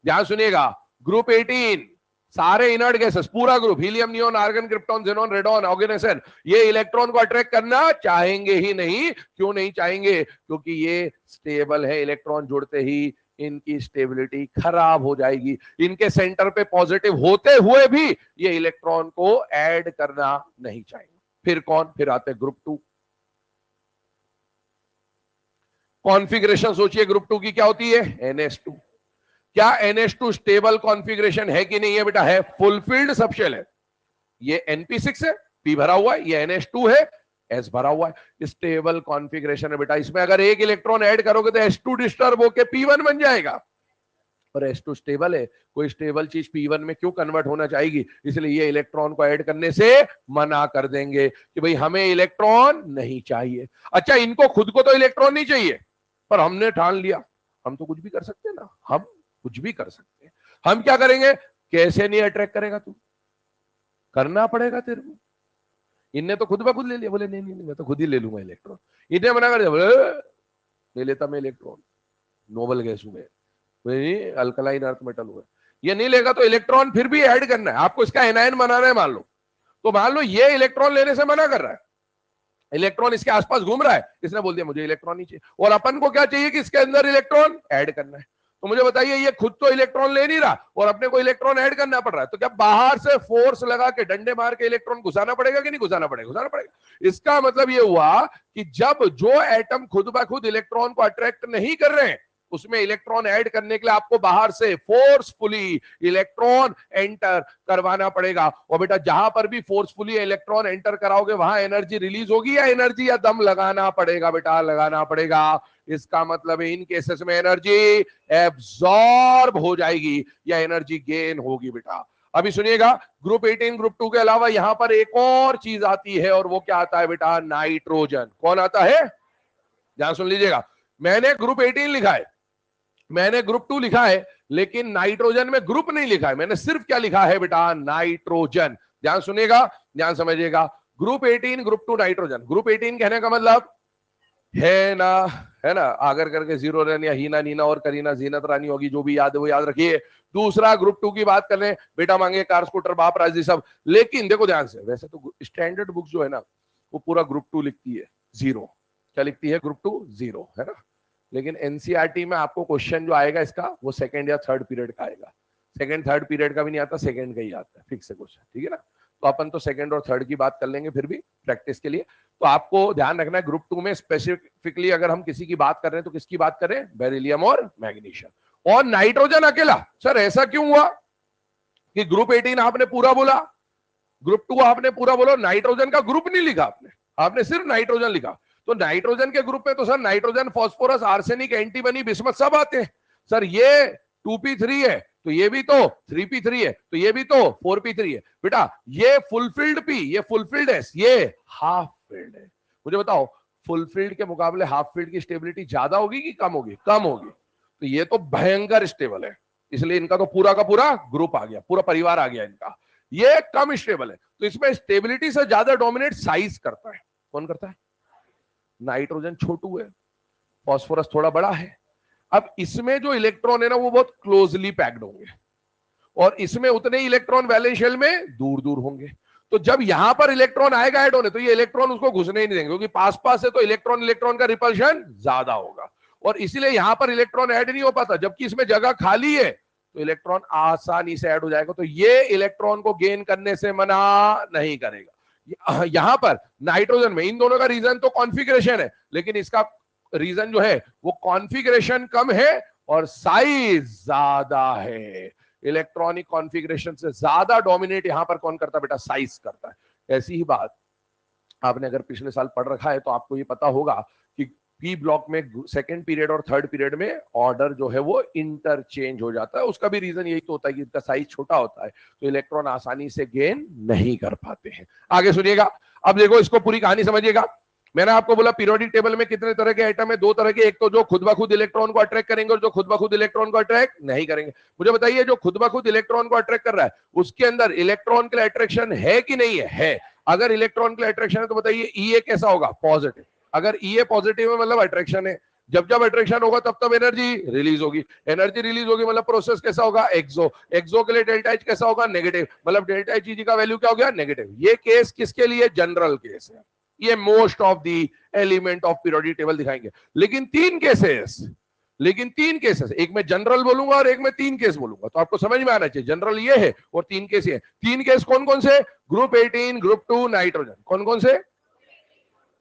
ध्यान सुनिएगा, ग्रुप 18 सारे इनर्ट गैसेस, पूरा group, helium, neon, argon, krypton, xenon, radon, oganesson, ये इलेक्ट्रॉन को अट्रैक्ट करना चाहेंगे ही नहीं। क्यों नहीं चाहेंगे? क्योंकि ये स्टेबल है, इलेक्ट्रॉन जुड़ते ही इनकी स्टेबिलिटी खराब हो जाएगी। इनके सेंटर पे पॉजिटिव होते हुए भी ये इलेक्ट्रॉन को ऐड करना नहीं चाहेंगे। फिर कौन? फिर आते ग्रुप 2। कॉन्फ़िगरेशन सोचिए ग्रुप 2 की क्या होती है, NH2। क्या NH2 स्टेबल कॉन्फ़िगरेशन है कि नहीं है? बेटा है, फुलफिल्ड सबशेल है। ये NP6 है, P भरा हुआ है, ये NH2 है, S भरा हुआ है, स्टेबल कॉन्फ़िगरेशन है बेटा। इसमें अगर एक इलेक्ट्रॉन ऐड करोगे तो H2 डिस्टर्ब होकर P1 बन जाएगा, और H2 स्टेबल है। कोई स्टेबल चीज P1 में क्यों कन्वर्ट होना चाहेगी? इसलिए ये इलेक्ट्रॉन को ऐड करने से मना कर देंगे कि भाई हमें इलेक्ट्रॉन नहीं चाहिए। अच्छा, इनको खुद को तो इलेक्ट्रॉन नहीं चाहिए, पर हमने ठान लिया हम तो कुछ भी कर सकते हैं ना, हम कुछ भी कर सकते हैं। हम क्या करेंगे? कैसे नहीं अट्रैक्ट करेगा तू, करना पड़ेगा तेरे को। इनने तो खुद ब खुद ले लिया, बोले नहीं नहीं नहीं मैं तो खुद ही ले लूंगा इलेक्ट्रॉन। इन्हें मना कर दिया, बोले नहीं लेता मैं इलेक्ट्रॉन, नोबल गैस हूं मैं, अल्कलाइन अर्थ मेटल हुआ, ये नहीं लेगा तो इलेक्ट्रॉन फिर भी ऐड करना है आपको, इसका एनायन बनाना है मान लो। तो मान लो ये इलेक्ट्रॉन लेने से मना कर रहा है, इलेक्ट्रॉन इसके आसपास घूम रहा है, इसने बोल दिया मुझे इलेक्ट्रॉन नहीं चाहिए, और अपन को क्या चाहिए कि इसके अंदर इलेक्ट्रॉन ऐड करना है। तो मुझे बताइए, ये खुद तो इलेक्ट्रॉन ले नहीं रहा और अपने को इलेक्ट्रॉन ऐड करना पड़ रहा है, तो क्या बाहर से फोर्स लगा के डंडे मार के इलेक्ट्रॉन घुसाना पड़ेगा कि नहीं घुसाना पड़ेगा? घुसाना पड़ेगा। इसका मतलब ये हुआ कि जब जो एटम खुद ब खुद इलेक्ट्रॉन को अट्रैक्ट नहीं कर रहे हैं उसमें इलेक्ट्रॉन ऐड करने के लिए आपको बाहर से फोर्सफुली इलेक्ट्रॉन एंटर करवाना पड़ेगा। और बेटा जहां पर भी फोर्सफुली इलेक्ट्रॉन एंटर कराओगे वहां एनर्जी रिलीज होगी या एनर्जी या दम लगाना पड़ेगा? बेटा लगाना पड़ेगा। इसका मतलब इन केसेस में एनर्जी एब्जॉर्ब हो जाएगी या एनर्जी गेन होगी बेटा। अभी सुनिएगा, ग्रुप 18 ग्रुप 2 के अलावा यहां पर एक और चीज आती है, और वो क्या आता है बेटा? नाइट्रोजन। कौन आता है? ध्यान सुन लीजिएगा, मैंने ग्रुप 18 लिखा है, मैंने ग्रुप 2 लिखा है, लेकिन नाइट्रोजन में ग्रुप नहीं लिखा है, मैंने सिर्फ क्या लिखा है बेटा, नाइट्रोजन। ध्यान सुनिएगा, ध्यान समझिएगा। Group 18 group 2 nitrogen. ग्रुप 18 कहने का मतलब है ना, है ना, आगर करके जीरो रन या हीना नीना और करीना जीनत रानी होगी, जो भी याद है वो याद रखिए। दूसरा ग्रुप 2 की बात कर लें, बेटा मांगे कार स्कूटर बाप राजी सब। लेकिन देखो ध्यान से, वैसे तो स्टैंडर्ड बुक्स जो है ना वो पूरा ग्रुप 2 लिखती है जीरो। क्या लिखती है? ग्रुप 2 जीरो, है ना। लेकिन एनसीईआरटी में आपको क्वेश्चन जो आएगा इसका वो सेकंड या थर्ड पीरियड का आएगा। सेकंड थर्ड पीरियड का भी नहीं आता, सेकंड का ही आता है, फिक्स है क्वेश्चन, ठीक है ना। तो अपन तो सेकंड और थर्ड की बात कर लेंगे फिर भी प्रैक्टिस के लिए। तो आपको ध्यान रखना है ग्रुप 2 में स्पेसिफिकली अगर हम किसी की बात कर रहे हैं तो किसकी बात करें? बेरिलियम और मैग्नीशियम। और नाइट्रोजन अकेला। सर ऐसा क्यों हुआ कि ग्रुप 18 आपने पूरा बोला, ग्रुप 2 आपने पूरा बोला, नाइट्रोजन का ग्रुप नहीं लिखा आपने, आपने सिर्फ नाइट्रोजन लिखा। तो नाइट्रोजन के ग्रुप में तो sir nitrogen, phosphorus, arsenic, antimony, bismuth सब आते हैं। सर ये 2p3 है तो ये भी तो 3p3 है, तो ये भी तो 4p3 है। बेटा ये फुलफिल्ड p, ये फुलफिल्ड s, ये हाफ फिल्ड है। मुझे बताओ फुलफिल्ड के मुकाबले हाफ फिल्ड की स्टेबिलिटी ज्यादा होगी कि कम होगी? कम होगी। तो ये तो भयंकर स्टेबल है, इसलिए इनका तो पूरा का पूरा ग्रुप आ गया, पूरा परिवार आ गया इनका। ये कम स्टेबल है, तो इसमें स्टेबिलिटी से ज्यादा डोमिनेट साइज करता है। कौन करता है? नाइट्रोजन छोटू है, फास्फोरस थोड़ा बड़ा है। अब इसमें जो इलेक्ट्रॉन है ना वो बहुत क्लोजली पैक्ड होंगे और इसमें उतने ही इलेक्ट्रॉन वैलेंस शेल में दूर दूर होंगे। तो जब यहां पर इलेक्ट्रॉन आएगा ऐड होने, तो ये इलेक्ट्रॉन उसको घुसने ही नहीं देंगे, क्योंकि पास पास है तो इलेक्ट्रॉन इलेक्ट्रॉन का रिपल्शन ज्यादा होगा और इसीलिए यहां पर इलेक्ट्रॉन ऐड नहीं हो पाता। जबकि इसमें जगह खाली है तो इलेक्ट्रॉन आसानी से ऐड हो जाएगा, तो ये इलेक्ट्रॉन को गेन करने से मना नहीं करेगा। यहां पर नाइट्रोजन में इन दोनों का रीजन तो कॉन्फिगरेशन है, लेकिन इसका रीजन जो है वो कॉन्फ़िगरेशन कम है और साइज ज्यादा है। इलेक्ट्रॉनिक कॉन्फ़िगरेशन से ज्यादा डोमिनेट यहां पर कौन करता है बेटा? साइज करता है। ऐसी ही बात आपने अगर पिछले साल पढ़ रखा है तो आपको ये पता होगा कि पी ब्लॉक में सेकंड पीरियड और थर्ड पीरियड में ऑर्डर जो है वो इंटरचेंज हो जाता है। उसका भी रीजन यही तो होता है कि इनका साइज छोटा होता है, तो इलेक्ट्रॉन आसानी से गेन नहीं कर पाते हैं। आगे सुनिएगा, अब देखो इसको पूरी कहानी समझिएगा। मैंने आपको बोला पीरियोडिक टेबल में कितने तरह के एटम है? दो तरह के, एक तो जो खुद ब खुद इलेक्ट्रॉन को अट्रैक्ट करेंगे और जो खुद ब खुद इलेक्ट्रॉन को अट्रैक्ट नहीं करेंगे। मुझे बताइए जो खुद ब खुद इलेक्ट्रॉन को अट्रैक्ट कर रहा है उसके अंदर इलेक्ट्रॉन के लिए अट्रैक्शन है कि नहीं है? है। अगर इलेक्ट्रॉन के लिए अट्रैक्शन है तो बताइए ईए कैसा होगा? पॉजिटिव। अगर ईए पॉजिटिव है मतलब अट्रैक्शन है, जब जब अट्रैक्शन होगा तब तब एनर्जी रिलीज होगी, एनर्जी रिलीज होगी मतलब प्रोसेस कैसा होगा? एक्सो। एक्सो के लिए डेल्टा एच कैसा होगा? नेगेटिव, मतलब डेल्टा एच का वैल्यू क्या हो गया? नेगेटिव। ये केस किसके लिए? जनरल केस है। ये most of the element of periodic table दिखाएंगे। लेकिन तीन केसेस, एक में जनरल बोलूंगा और एक में तीन केस बोलूंगा, तो आपको समझ में आना चाहिए जनरल ये है और तीन केस ये है। तीन केस कौन कौन से? Group 18, group 2, nitrogen. कौन कौन से?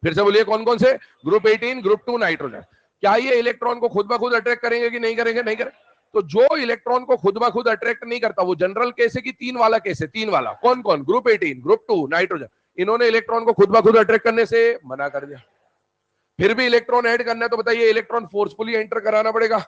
फिर से बोलिए कौन कौन से? Group 18, group 2, nitrogen. क्या ये इलेक्ट्रॉन को खुद ब खुद अट्रैक्ट करेंगे कि नहीं करेंगे? नहीं करेंगे। तो जो इलेक्ट्रॉन को खुद ब खुद अट्रैक्ट नहीं करता वो जनरल केस है कि तीन वाला केस है? तीन वाला। कौन कौन? Group 18, group 2, nitrogen. इन्होंने इलेक्ट्रॉन को खुद ब खुद अट्रैक्ट करने से मना कर दिया। फिर भी इलेक्ट्रॉन ऐड करना है तो बताइए इलेक्ट्रॉन फोर्सफुली एंटर कराना पड़ेगा।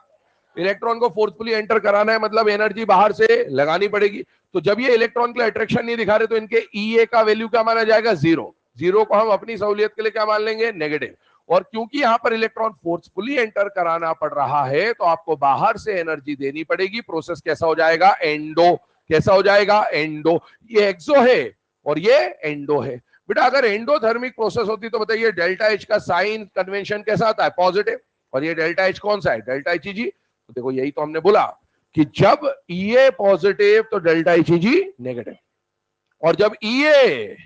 इलेक्ट्रॉन को फोर्सफुली एंटर कराना है मतलब एनर्जी बाहर से लगानी पड़ेगी। तो जब ये इलेक्ट्रॉन के लिए अट्रैक्शन नहीं दिखा रहे तो इनके ईए का वैल्यू क्या माना जाएगा? जीरो। जीरो को हम अपनी सहूलियत के लिए क्या मान लेंगे? नेगेटिव। और क्योंकि यहां पर इलेक्ट्रॉन फोर्सफुली एंटर कराना पड़ रहा है तो आपको बाहर से एनर्जी देनी पड़ेगी। प्रोसेस कैसा हो जाएगा? एंडो। कैसा हो जाएगा? एंडो। ये एक्सो है और ये एंडो है। बेटा अगर एंडोथर्मिक प्रोसेस होती तो बताइए डेल्टा एच का साइन कन्वेंशन कैसा आता है? पॉजिटिव। और ये डेल्टा एच कौन सा है? Delta H G. तो देखो यही तो हमने बोला कि जब ईए पॉजिटिव तो डेल्टा एच जी नेगेटिव, और जब ईए,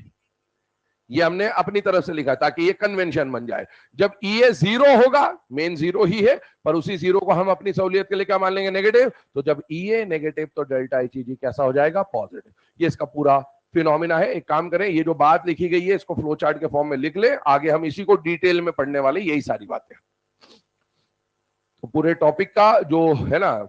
ये हमने अपनी तरफ से लिखा ताकि ये कन्वेंशन बन जाए, जब ईए जीरो होगा, मेन जीरो ही है पर उसी जीरो को हम अपनी सहूलियत के लिए क्या मान लेंगे? नेगेटिव। तो जब ईए नेगेटिव तो डेल्टा एच जी कैसा हो जाएगा? पॉजिटिव। ये इसका पूरा फिनोमिना है। एक काम करें, ये जो बात लिखी गई है इसको फ्लो चार्ट के फॉर्म में लिख ले, आगे हम इसी को डिटेल में पढ़ने वाले, यही सारी बातें। तो पूरे टॉपिक का जो है ना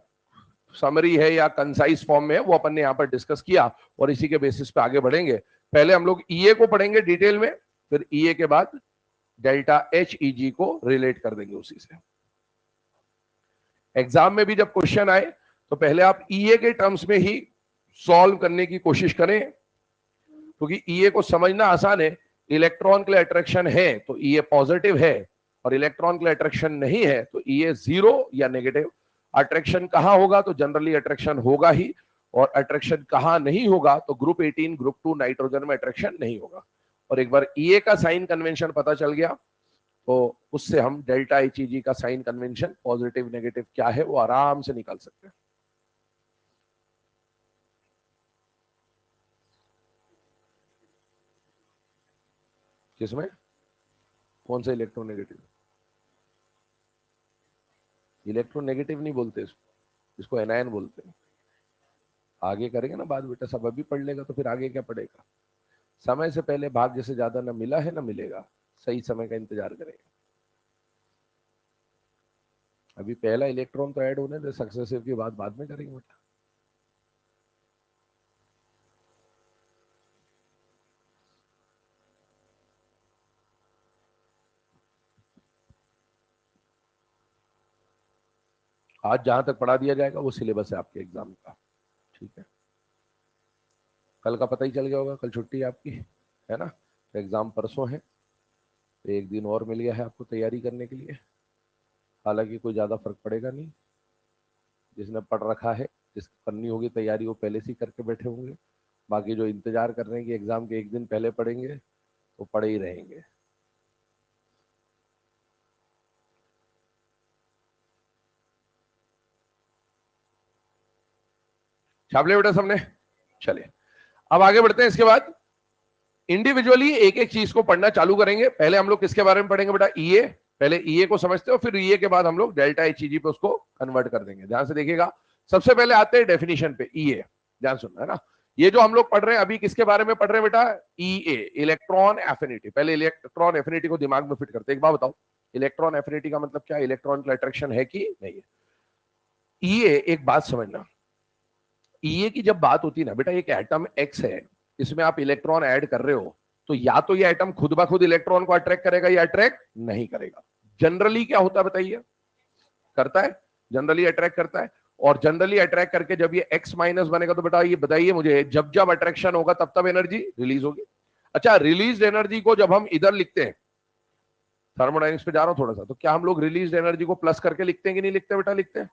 समरी है या कंसाइज फॉर्म में है वो अपन ने यहां पर डिस्कस किया और इसी के बेसिस पे आगे बढ़ेंगे। पहले हम लोग ईए को पढ़ेंगे डिटेल में, फिर ईए के बाद डेल्टा एच ईजी को रिलेट कर देंगे उसी से। एग्जाम में भी जब क्वेश्चन आए तो पहले आप ईए के टर्म्स में ही सॉल्व करने की कोशिश करें, क्योंकि ईए को समझना आसान है। इलेक्ट्रॉन के लिए अट्रैक्शन है तो ईए पॉजिटिव है और इलेक्ट्रॉन के लिए अट्रैक्शन नहीं है तो ईए जीरो या नेगेटिव। अट्रैक्शन कहां होगा, तो जनरली अट्रैक्शन होगा ही, और अट्रैक्शन कहां नहीं होगा, तो ग्रुप 18 ग्रुप 2 नाइट्रोजन में अट्रैक्शन नहीं होगा। और एक बार ईए का साइन कन्वेंशन पता चल गया तो उससे हम डेल्टा एचईजी का साइन कन्वेंशन पॉजिटिव नेगेटिव क्या है वो आराम से निकाल सकते हैं। किसमें कौन सा इलेक्ट्रोनेगेटिव? इलेक्ट्रोनेगेटिव नहीं बोलते इसको एनायन बोलते हैं। आगे करेंगे ना बात बेटा, सब अभी पढ़ लेगा तो फिर आगे क्या पढ़ेगा। समय से पहले भाग्य से ज्यादा ना मिला है ना मिलेगा, सही समय का इंतजार करेंगे। अभी पहला इलेक्ट्रॉन तो ऐड होने दे, सक्सेसिव की बात बाद में करेंगे बेटा। आज जहां तक पढ़ा दिया जाएगा वो सिलेबस है आपके एग्जाम का, ठीक है। कल का पता ही चल गया होगा, कल छुट्टी है आपकी, है ना। तो एग्जाम परसों है, तो एक दिन और मिल गया है आपको तैयारी करने के लिए। हालांकि कोई ज्यादा फर्क पड़ेगा नहीं, जिसने पढ़ रखा है, जिसकी करनी होगी तैयारी वो पहले से ही करके बैठे होंगे। बाकी जो इंतजार कर रहे हैं कि एग्जाम के एक दिन पहले पढ़ेंगे, वो पढ़े ही रहेंगे। छाप ले बेटा सबने, चलिए अब आगे बढ़ते हैं। इसके बाद इंडिविजुअली एक एक चीज को पढ़ना चालू करेंगे। पहले हम लोग किसके बारे में पढ़ेंगे बेटा? ईए। पहले ईए को समझते हो, फिर ईए के बाद हम लोग डेल्टा एचईजी पे उसको कन्वर्ट कर देंगे। ध्यान से देखिएगा, सबसे पहले आते हैं डेफिनेशन पे। ईए ध्यान सुनना है ना, ये जो हम लोग पढ़ रहे हैं अभी किसके बारे में पढ़ रहे हैं बेटा? ईए, इलेक्ट्रॉन एफिनिटी। पहले इलेक्ट्रॉन एफिनिटी को दिमाग में फिट करते हैं। एक बात बताओ, इलेक्ट्रॉन एफिनिटी का मतलब क्या है? इलेक्ट्रॉन का अट्रैक्शन है कि नहीं है। ईए, एक बात समझना, ईए की जब बात होती है ना बेटा, एक एटम एक्स है, इसमें आप इलेक्ट्रॉन ऐड कर रहे हो, तो या तो ये एटम खुद ब खुद इलेक्ट्रॉन को अट्रैक्ट करेगा या अट्रैक्ट नहीं करेगा। जनरली क्या होता है बताइए? करता है, जनरली अट्रैक्ट करता है। और जनरली अट्रैक्ट करके जब ये एक्स माइनस बनेगा, तो बेटा ये बताइए मुझे, जब जब अट्रैक्शन होगा तब तब एनर्जी रिलीज होगी। अच्छा, रिलीज एनर्जी को जब हम इधर लिखते हैं, थर्मोडाइनमिक्स पे जा रहा हूं थोड़ा सा, तो क्या हम लोग रिलीज एनर्जी को प्लस करके लिखते हैं कि नहीं लिखते बेटा? लिखते हैं।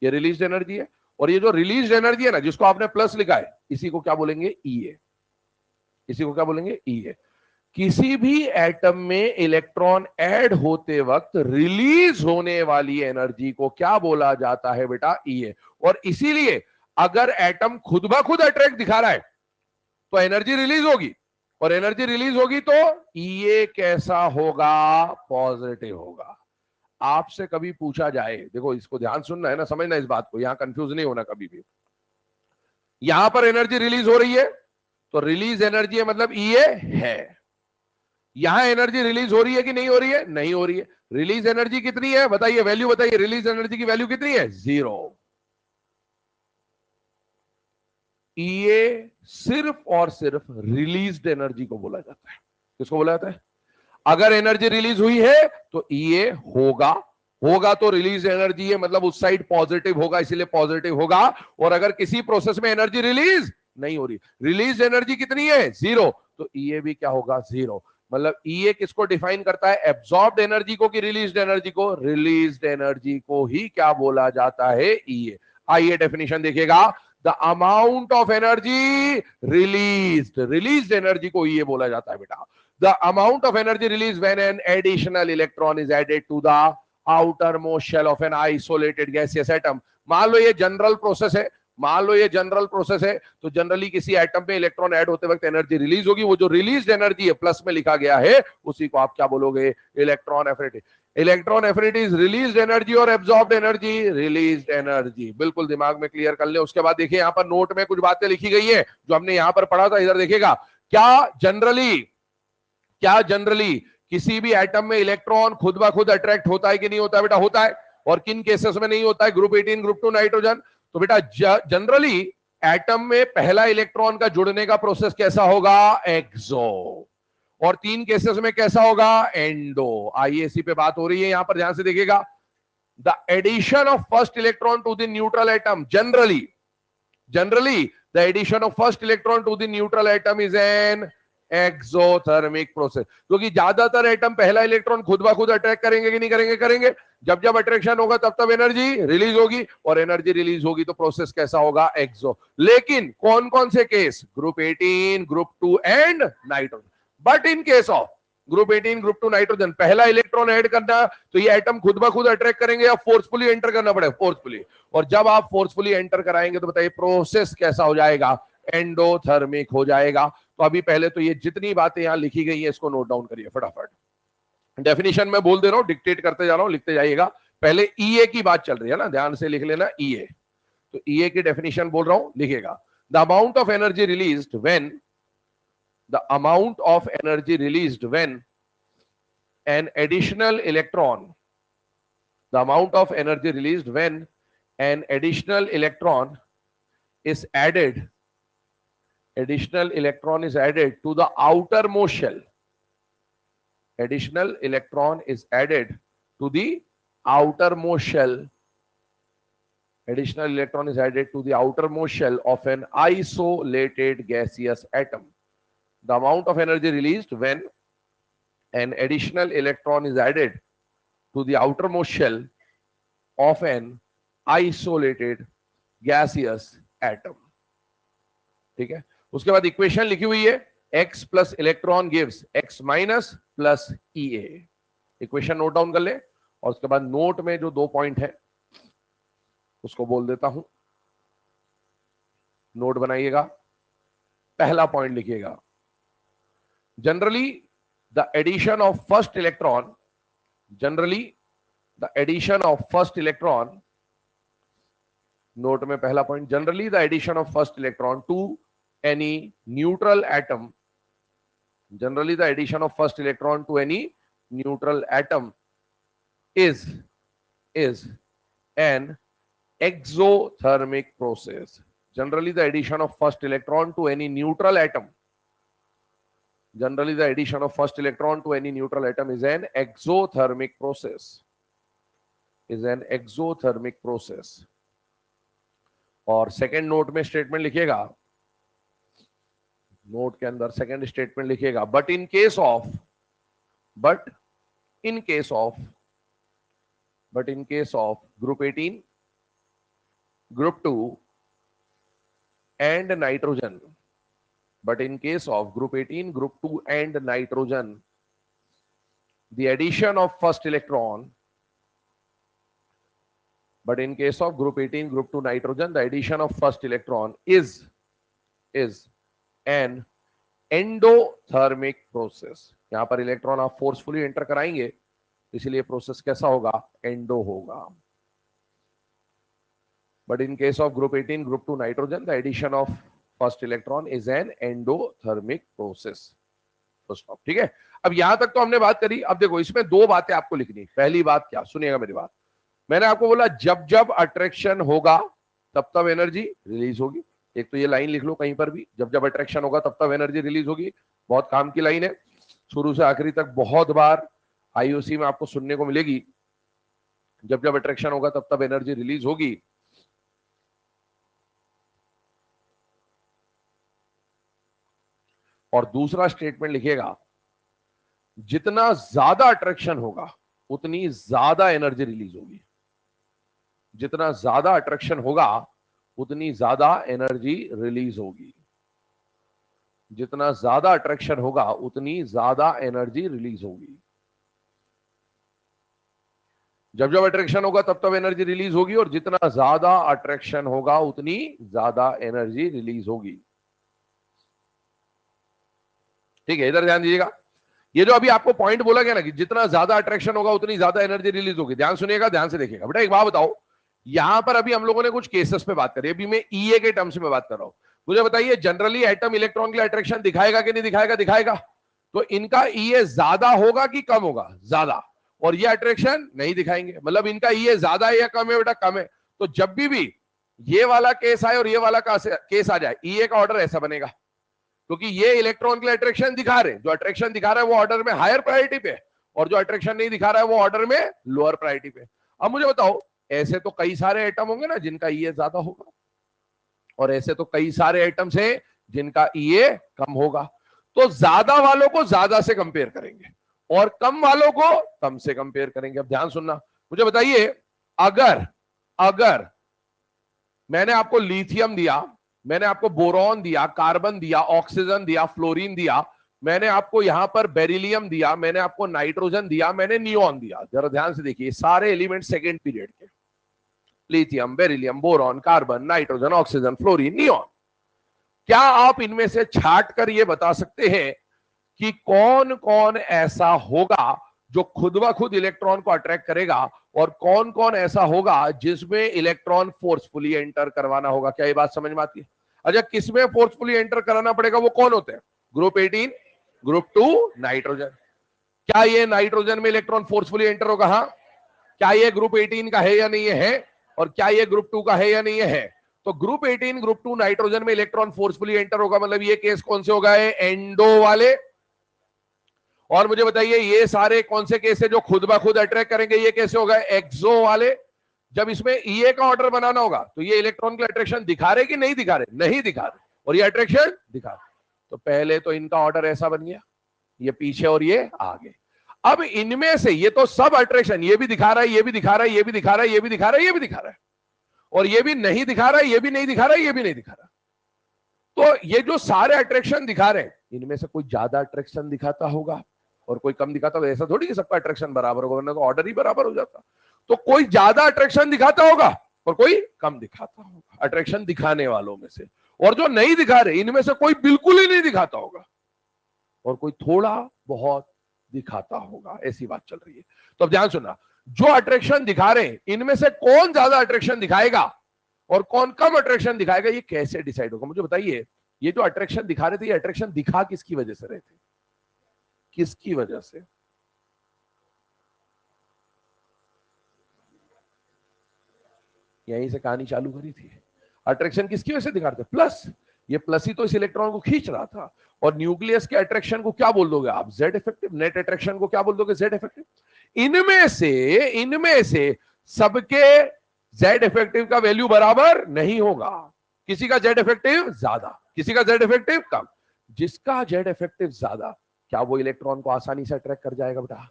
ये रिलीज एनर्जी है, और ये जो रिलीज एनर्जी है ना, जिसको आपने प्लस लिखा है, इसी को क्या बोलेंगे? ईए। इसी को क्या बोलेंगे? ईए। किसी भी एटम में इलेक्ट्रॉन ऐड होते वक्त रिलीज होने वाली एनर्जी को क्या बोला जाता है बेटा? ईए। और इसीलिए अगर एटम खुद ब खुद अट्रैक्ट दिखा रहा है तो एनर्जी रिलीज होगी, और एनर्जी रिलीज होगी तो ईए कैसा होगा? पॉजिटिव होगा। आपसे कभी पूछा जाए, देखो इसको ध्यान सुनना है ना, समझना इस बात को, यहां कंफ्यूज नहीं होना कभी भी। यहां पर एनर्जी रिलीज हो रही है, तो रिलीज एनर्जी है मतलब ईए है। यहां एनर्जी रिलीज हो रही है कि नहीं हो रही है? नहीं हो रही है। रिलीज एनर्जी कितनी है बताइए? वैल्यू बताइए, रिलीज एनर्जी की वैल्यू कितनी है? 0। ईए सिर्फ और सिर्फ रिलीज्ड एनर्जी को बोला जाता है। किसको बोला जाता है? अगर एनर्जी रिलीज हुई है तो ईए होगा, होगा तो रिलीज एनर्जी है मतलब उस साइड पॉजिटिव होगा, इसीलिए पॉजिटिव होगा। और अगर किसी प्रोसेस में एनर्जी रिलीज नहीं हो रही, रिलीज एनर्जी कितनी है? 0, तो ईए भी क्या होगा? 0। मतलब ईए किसको डिफाइन करता है? एब्सॉर्ब्ड एनर्जी को कि रिलीज्ड एनर्जी को? रिलीज्ड एनर्जी को ही क्या बोला जाता है? ईए। आइए डेफिनेशन देखिएगा, the amount of energy released, released energy को ईए बोला जाता है बेटा। The amount of energy released when an additional electron is added to the outermost shell of an isolated gaseous atom। मान लो ये जनरल प्रोसेस है, मान लो ये जनरल प्रोसेस है, तो जनरली किसी एटम में इलेक्ट्रॉन ऐड होते वक्त एनर्जी रिलीज होगी। वो जो रिलीज एनर्जी है प्लस में लिखा गया है, उसी को आप क्या बोलोगे? Electron affinity. Electron affinity is release energy और एब्सॉर्ब्ड एनर्जी? Release energy. बिल्कुल दिमाग में क्लियर कर ले। उसके बाद देखिए यहां पर नोट में कुछ बातें लिखी गई है जो हमने यहां पर पढ़ा था, इधर देखिएगा। क्या जनरली किसी भी एटम में इलेक्ट्रॉन खुद ब खुद अट्रैक्ट होता है कि नहीं होता है बेटा? होता है। और किन केसेस में नहीं होता है? Group 18 group 2 nitrogen. तो बेटा जनरली एटम में पहला इलेक्ट्रॉन का जुड़ने का प्रोसेस कैसा होगा? एक्सो। और 3 केसेस में कैसा होगा? एंडो। आइए इसी पे बात हो रही है, यहां पर ध्यान से देखिएगा। The addition of first electron to the neutral atom, generally the addition of first electron to the neutral atom is an exothermic process, क्योंकि ज्यादातर एटम पहला इलेक्ट्रॉन खुद ब खुद अट्रैक्ट करेंगे कि नहीं करेंगे? करेंगे। जब जब अट्रैक्शन होगा तब तब एनर्जी रिलीज होगी, और एनर्जी रिलीज होगी तो प्रोसेस कैसा होगा? एक्सो। लेकिन कौन कौन से case? Group 18, group 2 and nitrogen. But in case of group 18, group 2 nitrogen, पहला इलेक्ट्रॉन ऐड करना तो ये एटम खुद ब खुद अट्रैक्ट करेंगे या फोर्सफुली एंटर करना पड़ेगा? फोर्सफुली। और जब आप फोर्सफुली एंटर कराएंगे तो बताइए प्रोसेस कैसा हो जाएगा? एंडोथर्मिक हो जाएगा। तो अभी पहले तो ये जितनी बातें यहां लिखी गई है इसको नोट डाउन करिए फटाफट। डेफिनेशन में बोल दे रहा हूं, डिक्टेट करते जा रहा हूं, लिखते जाइएगा। पहले ईए की बात चल रही है ना, ध्यान से लिख लेना ईए। तो ईए की डेफिनेशन बोल रहा हूं, लिखिएगा। The amount of energy released when the amount of energy released when an additional electron the amount of energy released when an additional electron is added to the outermost shell. Additional electron is added to the outermost shell. Additional electron is added to the outermost shell of an isolated gaseous atom. The amount of energy released when an additional electron is added to the outermost shell of an isolated gaseous atom. ठीक है, उसके बाद इक्वेशन लिखी हुई है x plus electron gives x minus plus EA। Equation note down कर ले, और उसके बाद नोट में जो 2 पॉइंट है उसको बोल देता हूं, नोट बनाइएगा। पहला पॉइंट लिखिएगा, generally the addition of first electron note में पहला point, generally the addition of first electron to any neutral atom is an exothermic process. Generally the addition of first electron to any neutral atom is an exothermic process. और सेकेंड नोट में स्टेटमेंट लिखिएगा, नोट के अंदर सेकेंड स्टेटमेंट लिखिएगा, but in case of group 18, group 2 and nitrogen, but in case of group 18, group 2 and nitrogen, the addition of first electron is an endothermic process. यहां पर इलेक्ट्रॉन आप फोर्सफुली एंटर कराएंगे, इसलिए प्रोसेस कैसा होगा? एंडो होगा। But in case of group 18, group 2 nitrogen, the addition of first electron is an endothermic process. ठीक है, अब यहां तक तो हमने बात करी। अब देखो इसमें 2 बातें आपको लिखनी। पहली बात क्या, सुनिएगा मेरी बात, मैंने आपको बोला जब जब अट्रैक्शन होगा तब तब एनर्जी रिलीज होगी। एक तो ये लाइन लिख लो कहीं पर भी, जब जब अट्रैक्शन होगा तब तब एनर्जी रिलीज होगी। बहुत काम की लाइन है, शुरू से आखिरी तक बहुत बार आईओसी में आपको सुनने को मिलेगी, जब जब अट्रैक्शन होगा तब तब एनर्जी रिलीज होगी। और दूसरा स्टेटमेंट लिखिएगा, जितना ज्यादा अट्रैक्शन होगा उतनी ज्यादा एनर्जी रिलीज होगी। जितना ज्यादा अट्रैक्शन होगा उतनी ज्यादा एनर्जी रिलीज होगी। जितना ज्यादा अट्रैक्शन होगा उतनी ज्यादा एनर्जी रिलीज होगी। जब जब अट्रैक्शन होगा तब तब एनर्जी रिलीज होगी, और जितना ज्यादा अट्रैक्शन होगा उतनी ज्यादा एनर्जी रिलीज होगी। ठीक है, इधर ध्यान दीजिएगा। ये जो अभी आपको पॉइंट बोला गया ना कि जितना ज्यादा अट्रैक्शन होगा उतनी ज्यादा एनर्जी रिलीज होगी, ध्यान सुनिएगा, ध्यान से देखिएगा। बेटा एक बात बताओ, यहां पर अभी हम लोगों ने कुछ केसेस पे बात करी, अभी मैं ईए के टर्म्स में बात कर रहा हूं। मुझे बताइए जनरली एटम इलेक्ट्रॉन के लिए अट्रैक्शन दिखाएगा कि नहीं दिखाएगा? दिखाएगा। तो इनका ईए ज्यादा होगा कि कम होगा? ज्यादा। और ये अट्रैक्शन नहीं दिखाएंगे, मतलब इनका ईए ज्यादा है या कम है? बेटा कम है। तो जब भी ये वाला केस आए और ये वाला केस आ जाए, ईए का ऑर्डर ऐसा बनेगा, क्योंकि ये इलेक्ट्रॉन के लिए अट्रैक्शन दिखा रहे हैं। जो अट्रैक्शन दिखा रहा है वो ऑर्डर में हायर प्रायोरिटी पे, और जो अट्रैक्शन नहीं दिखा रहा है वो ऑर्डर में लोअर प्रायोरिटी पे। अब मुझे बताओ, ऐसे तो कई सारे एटम होंगे ना जिनका ईए ज्यादा होगा, और ऐसे तो कई सारे एटम्स हैं जिनका ईए कम होगा। तो ज्यादा वालों को ज्यादा से कंपेयर करेंगे और कम वालों को कम से कंपेयर करेंगे। अब ध्यान सुनना, मुझे बताइए, अगर अगर मैंने आपको लिथियम दिया, मैंने आपको बोरॉन दिया, कार्बन दिया, ऑक्सीजन दिया, फ्लोरीन दिया, मैंने आपको यहां पर बेरिलियम दिया, मैंने आपको नाइट्रोजन दिया, मैंने नियॉन दिया, जरा ध्यान से देखिए, सारे एलिमेंट सेकेंड पीरियड के, lithium, beryllium, boron, carbon, nitrogen, oxygen, fluorine, neon. क्या आप इनमें से छाट कर यह बता सकते हैं कि कौन कौन ऐसा होगा जो खुद ब खुद इलेक्ट्रॉन को अट्रैक्ट करेगा और कौन कौन ऐसा होगा जिसमें इलेक्ट्रॉन फोर्सफुली एंटर करवाना होगा? क्या ये बात समझ में आती है? अच्छा, किसमें फोर्सफुली एंटर कराना पड़ेगा, वो कौन होते हैं? Group 18, group 2, nitrogen. क्या ये नाइट्रोजन में इलेक्ट्रॉन फोर्सफुली एंटर होगा? हाँ। क्या ये ग्रुप 18 का है या नहीं है? और क्या ये ग्रुप 2 का है या नहीं है? तो ग्रुप 18, ग्रुप 2 नाइट्रोजन में इलेक्ट्रॉन फोर्सफुली एंटर होगा, मतलब ये केस कौन से होगा? एंडो वाले। और मुझे बताइए, ये सारे कौन से केस है जो खुद ब खुद अट्रैक्ट करेंगे? ये कैसे होगा? एक्सो वाले। जब इसमें ईए का ऑर्डर बनाना होगा तो ये इलेक्ट्रॉन की अट्रैक्शन दिखा रहे कि नहीं दिखा रहे? नहीं दिखा रहे, और ये अट्रैक्शन दिखा रहे। तो पहले तो इनका ऑर्डर ऐसा बन गया, ये पीछे और ये आगे। अब इनमें से ये तो सब अट्रैक्शन, ये भी दिखा रहा है, ये भी दिखा रहा है, ये भी दिखा रहा है, ये भी दिखा रहा है, ये भी दिखा रहा है, और ये भी नहीं दिखा रहा है, ये भी नहीं दिखा रहा है, ये भी नहीं दिखा रहा। तो ये जो सारे अट्रैक्शन दिखा रहे हैं, इनमें से कोई ज्यादा अट्रैक्शन दिखाता होगा और कोई कम दिखाता होगा। ऐसा थोड़ी कि सबका अट्रैक्शन बराबर होगा, वरना तो ऑर्डर ही बराबर हो जाता। तो कोई ज्यादा अट्रैक्शन दिखाता होगा और कोई कम दिखाता होगा, अट्रैक्शन दिखाने वालों में से। और जो नहीं दिखा रहे, इनमें से कोई बिल्कुल ही नहीं दिखाता होगा और कोई थोड़ा बहुत दिखाता होगा। ऐसी बात चल रही है। तो अब ध्यान सुनना, जो अट्रैक्शन दिखा रहे हैं, इनमें से कौन ज्यादा अट्रैक्शन दिखाएगा और कौन कम अट्रैक्शन दिखाएगा, ये कैसे डिसाइड होगा? मुझे बताइए, ये जो अट्रैक्शन दिखा रहे थे, ये अट्रैक्शन दिखा किसकी वजह से रहे थे? किसकी वजह से? यहीं से कहानी चालू करी थी। अट्रैक्शन किसकी वजह से दिखा रहे थे? प्लस। ये प्लस ही तो इस इलेक्ट्रॉन को खींच रहा था। और न्यूक्लियस के अट्रैक्शन को क्या बोल दोगे आप? Z effective. नेट अट्रैक्शन को क्या बोल दोगे? Z effective. इनमें से सबके जेड इफेक्टिव का वैल्यू बराबर नहीं होगा। किसी का जेड इफेक्टिव ज्यादा, किसी का जेड इफेक्टिव कम। जिसका जेड इफेक्टिव ज्यादा, क्या वो इलेक्ट्रॉन को आसानी से अट्रैक्ट कर जाएगा बेटा?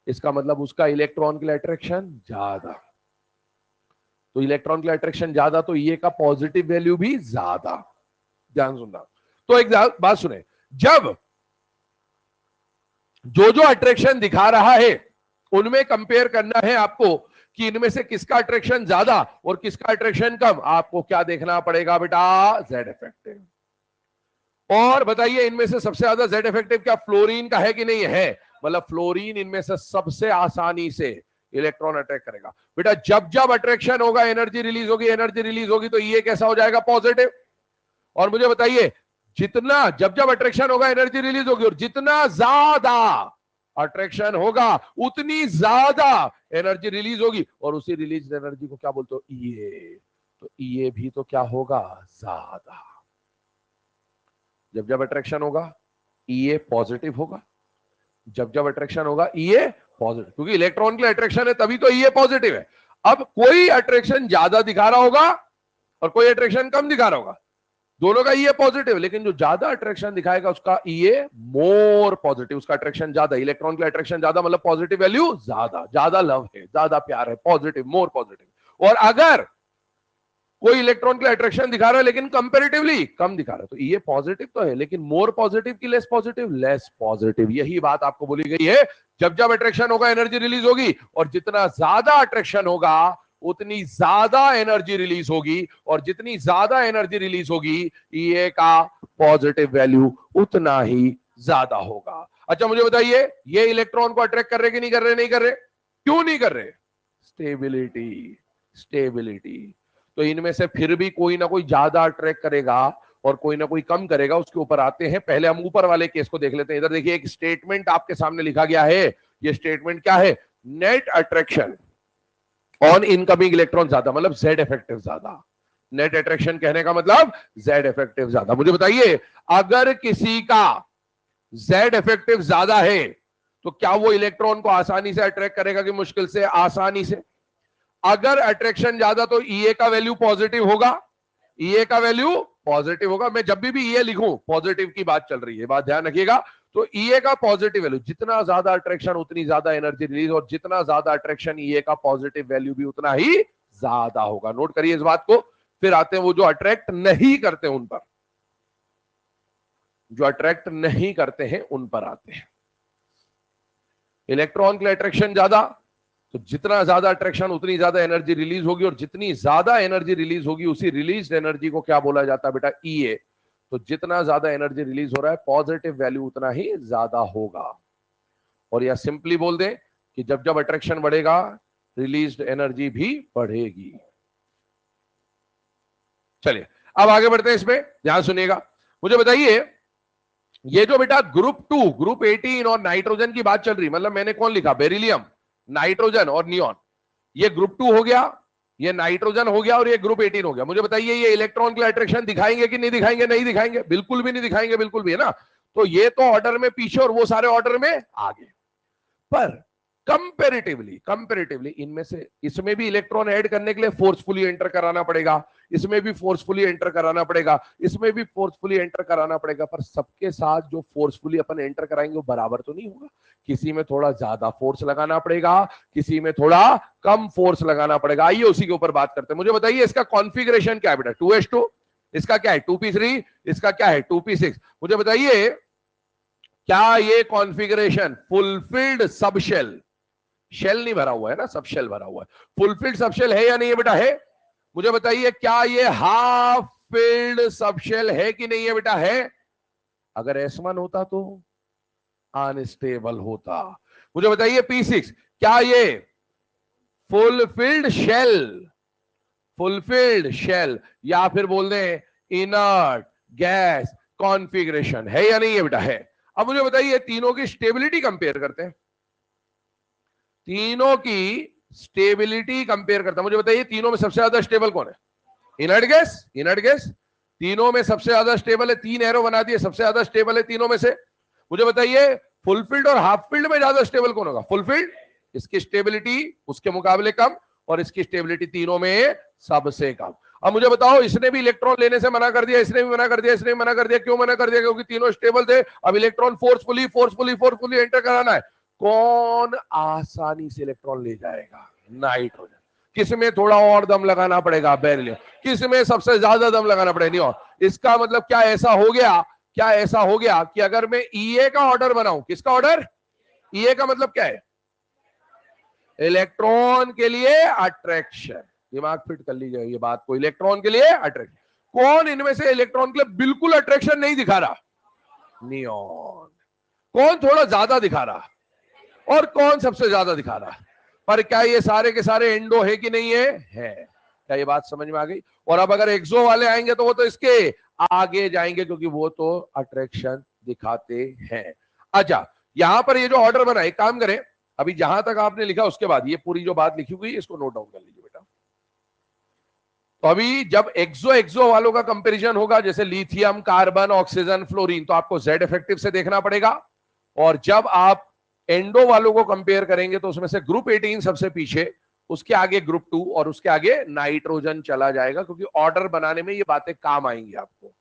इसका मतलब उसका इलेक्ट्रॉन के लिए अट्रैक्शन ज्यादा। तो इलेक्ट्रॉन के लिए अट्रैक्शन ज्यादा, तो ये का पॉजिटिव वैल्यू भी ज्यादा। ध्यान सुनना। तो एक बात सुने, जब जो अट्रैक्शन दिखा रहा है उनमें कंपेयर करना है आपको कि इनमें से किसका अट्रैक्शन ज्यादा और किसका अट्रैक्शन कम। आपको क्या देखना पड़ेगा बेटा? Z effective. और बताइए, इनमें से सबसे ज्यादा जेड इफेक्टिव क्या फ्लोरीन का है कि नहीं है? मतलब फ्लोरीन इनमें से सबसे आसानी से इलेक्ट्रॉन अट्रैक्ट करेगा। बेटा जब जब अट्रैक्शन होगा, एनर्जी रिलीज होगी, एनर्जी रिलीज होगी, तो ये कैसा हो जाएगा? पॉजिटिव। और मुझे बताइए, जितना जब जब अट्रैक्शन होगा, एनर्जी रिलीज होगी, और जितना ज्यादा अट्रैक्शन होगा उतनी ज्यादा एनर्जी रिलीज होगी। और उसी रिलीज एनर्जी को क्या बोलते हो? ईए। तो ईए भी तो क्या होगा? ज्यादा। जब जब अट्रैक्शन होगा, ईए पॉजिटिव होगा। जब जब अट्रैक्शन होगा, ईए पॉजिटिव, क्योंकि इलेक्ट्रॉन के लिए अट्रैक्शन है, तभी तो ईए पॉजिटिव है। अब कोई अट्रैक्शन ज्यादा दिखा रहा होगा और कोई अट्रैक्शन कम दिखा रहा होगा, दोनों का ईए पॉजिटिव, लेकिन जो ज्यादा अट्रैक्शन दिखाएगा उसका ईए मोर पॉजिटिव, उसका अट्रैक्शन ज्यादा। इलेक्ट्रॉन के लिए अट्रैक्शन ज्यादा मतलब पॉजिटिव वैल्यू ज्यादा, ज्यादा लव है, ज्यादा प्यार है, पॉजिटिव, मोर पॉजिटिव। और अगर कोई इलेक्ट्रॉन के लिए अट्रैक्शन दिखा रहा है लेकिन कंपैरेटिवली कम दिखा रहा है, तो ये पॉजिटिव तो है, लेकिन मोर पॉजिटिव की लेस पॉजिटिव? Less positive. यही बात आपको बोली गई है। जब जब अट्रैक्शन होगा, एनर्जी रिलीज होगी, और जितना ज्यादा अट्रैक्शन होगा उतनी ज्यादा एनर्जी रिलीज होगी, और जितनी ज्यादा एनर्जी रिलीज होगी, ये का पॉजिटिव वैल्यू उतना ही ज्यादा होगा। अच्छा मुझे बताइए, ये इलेक्ट्रॉन को अट्रैक्ट कर रहे कि नहीं कर रहे? नहीं कर रहे। क्यों नहीं कर रहे? स्टेबिलिटी। स्टेबिलिटी। तो इनमें से फिर भी कोई ना कोई ज्यादा अट्रैक्ट करेगा और कोई ना कोई कम करेगा, उसके ऊपर आते हैं। पहले हम ऊपर वाले केस को देख लेते हैं। इधर देखिए, एक स्टेटमेंट आपके सामने लिखा गया है। ये स्टेटमेंट क्या है? Net attraction on incoming electron ज्यादा, मतलब जेड इफेक्टिव ज्यादा। नेट अट्रैक्शन कहने का मतलब जेड इफेक्टिव ज्यादा। मुझे बताइए, अगर किसी का जेड इफेक्टिव ज्यादा है तो क्या वो इलेक्ट्रॉन को आसानी से अट्रैक्ट करेगा कि मुश्किल से? आसानी से। अगर अट्रैक्शन ज्यादा तो ईए का वैल्यू पॉजिटिव होगा, ईए का वैल्यू पॉजिटिव होगा। मैं जब भी ये लिखूं पॉजिटिव की बात चल रही है, बात ध्यान रखिएगा। तो ईए का पॉजिटिव वैल्यू, जितना ज्यादा अट्रैक्शन उतनी ज्यादा एनर्जी रिलीज, और जितना ज्यादा अट्रैक्शन ईए का पॉजिटिव वैल्यू भी उतना ही ज्यादा होगा। नोट करिए इस बात को। फिर आते हैं वो जो अट्रैक्ट नहीं करते उन पर, जो अट्रैक्ट नहीं करते हैं उन पर आते हैं। इलेक्ट्रॉन के लिए अट्रैक्शन ज्यादा, तो जितना ज्यादा अट्रैक्शन उतनी ज्यादा एनर्जी रिलीज होगी, और जितनी ज्यादा एनर्जी रिलीज होगी उसी रिलीज एनर्जी को क्या बोला जाता है बेटा, ईए। तो जितना ज्यादा एनर्जी रिलीज हो रहा है पॉजिटिव वैल्यू उतना ही ज्यादा होगा। और या सिंपली बोल दें कि जब जब अट्रैक्शन बढ़ेगा रिलीज्ड एनर्जी भी बढ़ेगी। चलिए अब आगे बढ़ते हैं इसमें, ध्यान सुनिएगा। मुझे बताइए ये जो बेटा ग्रुप 2, ग्रुप 18 और नाइट्रोजन की बात चल रही, मतलब मैंने कौन लिखा, बेरिलियम, नाइट्रोजन और नियॉन। ये ग्रुप 2 हो गया, ये नाइट्रोजन हो गया, और ये ग्रुप 18 हो गया। मुझे बताइए ये इलेक्ट्रॉन के लिए अट्रैक्शन दिखाएंगे कि नहीं दिखाएंगे? नहीं दिखाएंगे, बिल्कुल भी नहीं दिखाएंगे, बिल्कुल भी, है ना। तो ये तो ऑर्डर में पीछे और वो सारे ऑर्डर में आगे। पर कंपैरेटिवली इनमें से इसमें भी इलेक्ट्रॉन ऐड करने के लिए फोर्सफुली एंटर कराना पड़ेगा, इसमें भी फोर्सफुली एंटर कराना पड़ेगा, इसमें भी फोर्सफुली एंटर कराना पड़ेगा। पर सबके साथ जो फोर्सफुली अपन एंटर कराएंगे वो बराबर तो नहीं होगा। किसी में थोड़ा ज्यादा फोर्स लगाना पड़ेगा, किसी में थोड़ा कम फोर्स लगाना पड़ेगा। आइए उसी के ऊपर बात करते हैं। मुझे बताइए इसका कॉन्फ़िगरेशन क्या है बेटा, 2s2, इसका क्या है 2p3, इसका क्या है 2p6। मुझे बताइए क्या ये कॉन्फ़िगरेशन फुलफिल्ड सबशेल, शेल नहीं भरा हुआ है ना, सब शेल भरा हुआ है, फुलफिल्ड सबशेल है या नहीं है बेटा, है। मुझे बताइए क्या ये हाफ फिल्ड सबशेल है कि नहीं है बेटा, है। अगर S1 होता तो अनस्टेबल होता। मुझे बताइए P6 क्या ये फुलफिल्ड शेल, फुलफिल्ड शेल, या फिर बोल दें इनर्ट गैस कॉन्फ़िगरेशन है या नहीं है बेटा, है। अब मुझे बताइए तीनों की स्टेबिलिटी कंपेयर करते हैं, तीनों की स्टेबिलिटी कंपेयर करता। मुझे बताइए तीनों में सबसे ज्यादा स्टेबल कौन है, इनर्ट गैस, इनर्ट गैस तीनों में सबसे ज्यादा स्टेबल है। 3 एरो बना दिए, सबसे ज्यादा स्टेबल है तीनों में से। मुझे बताइए फुलफिल्ड और हाफ फिल्ड में ज्यादा स्टेबल कौन होगा, फुलफिल्ड, इसकी स्टेबिलिटी उसके मुकाबले कम, और इसकी स्टेबिलिटी तीनों में सबसे कम। अब मुझे बताओ इसने भी इलेक्ट्रॉन लेने से मना कर दिया, इसने भी मना कर दिया, इसने भी मना कर दिया। क्यों मना कर दिया? क्योंकि तीनों स्टेबल थे। अब electron forcefully forcefully forcefully enter कराना है। कौन आसानी से इलेक्ट्रॉन ले जाएगा, नाइट्रोजन। किसमें थोड़ा और दम लगाना पड़ेगा, बेरिलियम। किसमें सबसे ज्यादा दम लगाना पड़ेगा, नियॉन। इसका मतलब क्या ऐसा हो गया, क्या ऐसा हो गया कि अगर मैं ईए का ऑर्डर बनाऊं, किसका ऑर्डर, ईए का मतलब क्या है, इलेक्ट्रॉन के लिए अट्रैक्शन। दिमाग फिट कर लीजिए ये बात को, इलेक्ट्रॉन के लिए अट्रैक्शन। कौन इनमें से इलेक्ट्रॉन के लिए बिल्कुल अट्रैक्शन नहीं दिखा रहा, नियॉन। कौन थोड़ा ज्यादा दिखा रहा, और कौन सबसे ज्यादा दिखा रहा। पर क्या ये सारे के सारे एंडो है कि नहीं है, है। क्या ये बात समझ में आ गई? और अब अगर एक्सो वाले आएंगे तो वो तो इसके आगे जाएंगे, क्योंकि वो तो अट्रैक्शन दिखाते हैं। अच्छा यहां पर ये जो ऑर्डर बना, एक काम करें, अभी जहां तक आपने लिखा उसके बाद ये पूरी जो बात लिखी हुई इसको नोट डाउन कर लीजिए बेटा। तो अभी जब एक्सो एक्सो वालों का कंपैरिजन होगा, जैसे लिथियम, कार्बन, ऑक्सीजन, फ्लोरीन, तो आपको जेड इफेक्टिव से देखना पड़ेगा। और जब आप एंडो वालों को कंपेयर करेंगे तो उसमें से ग्रुप 18 सबसे पीछे, उसके आगे ग्रुप 2 और उसके आगे नाइट्रोजन चला जाएगा, क्योंकि ऑर्डर बनाने में ये बातें काम आएंगी आपको।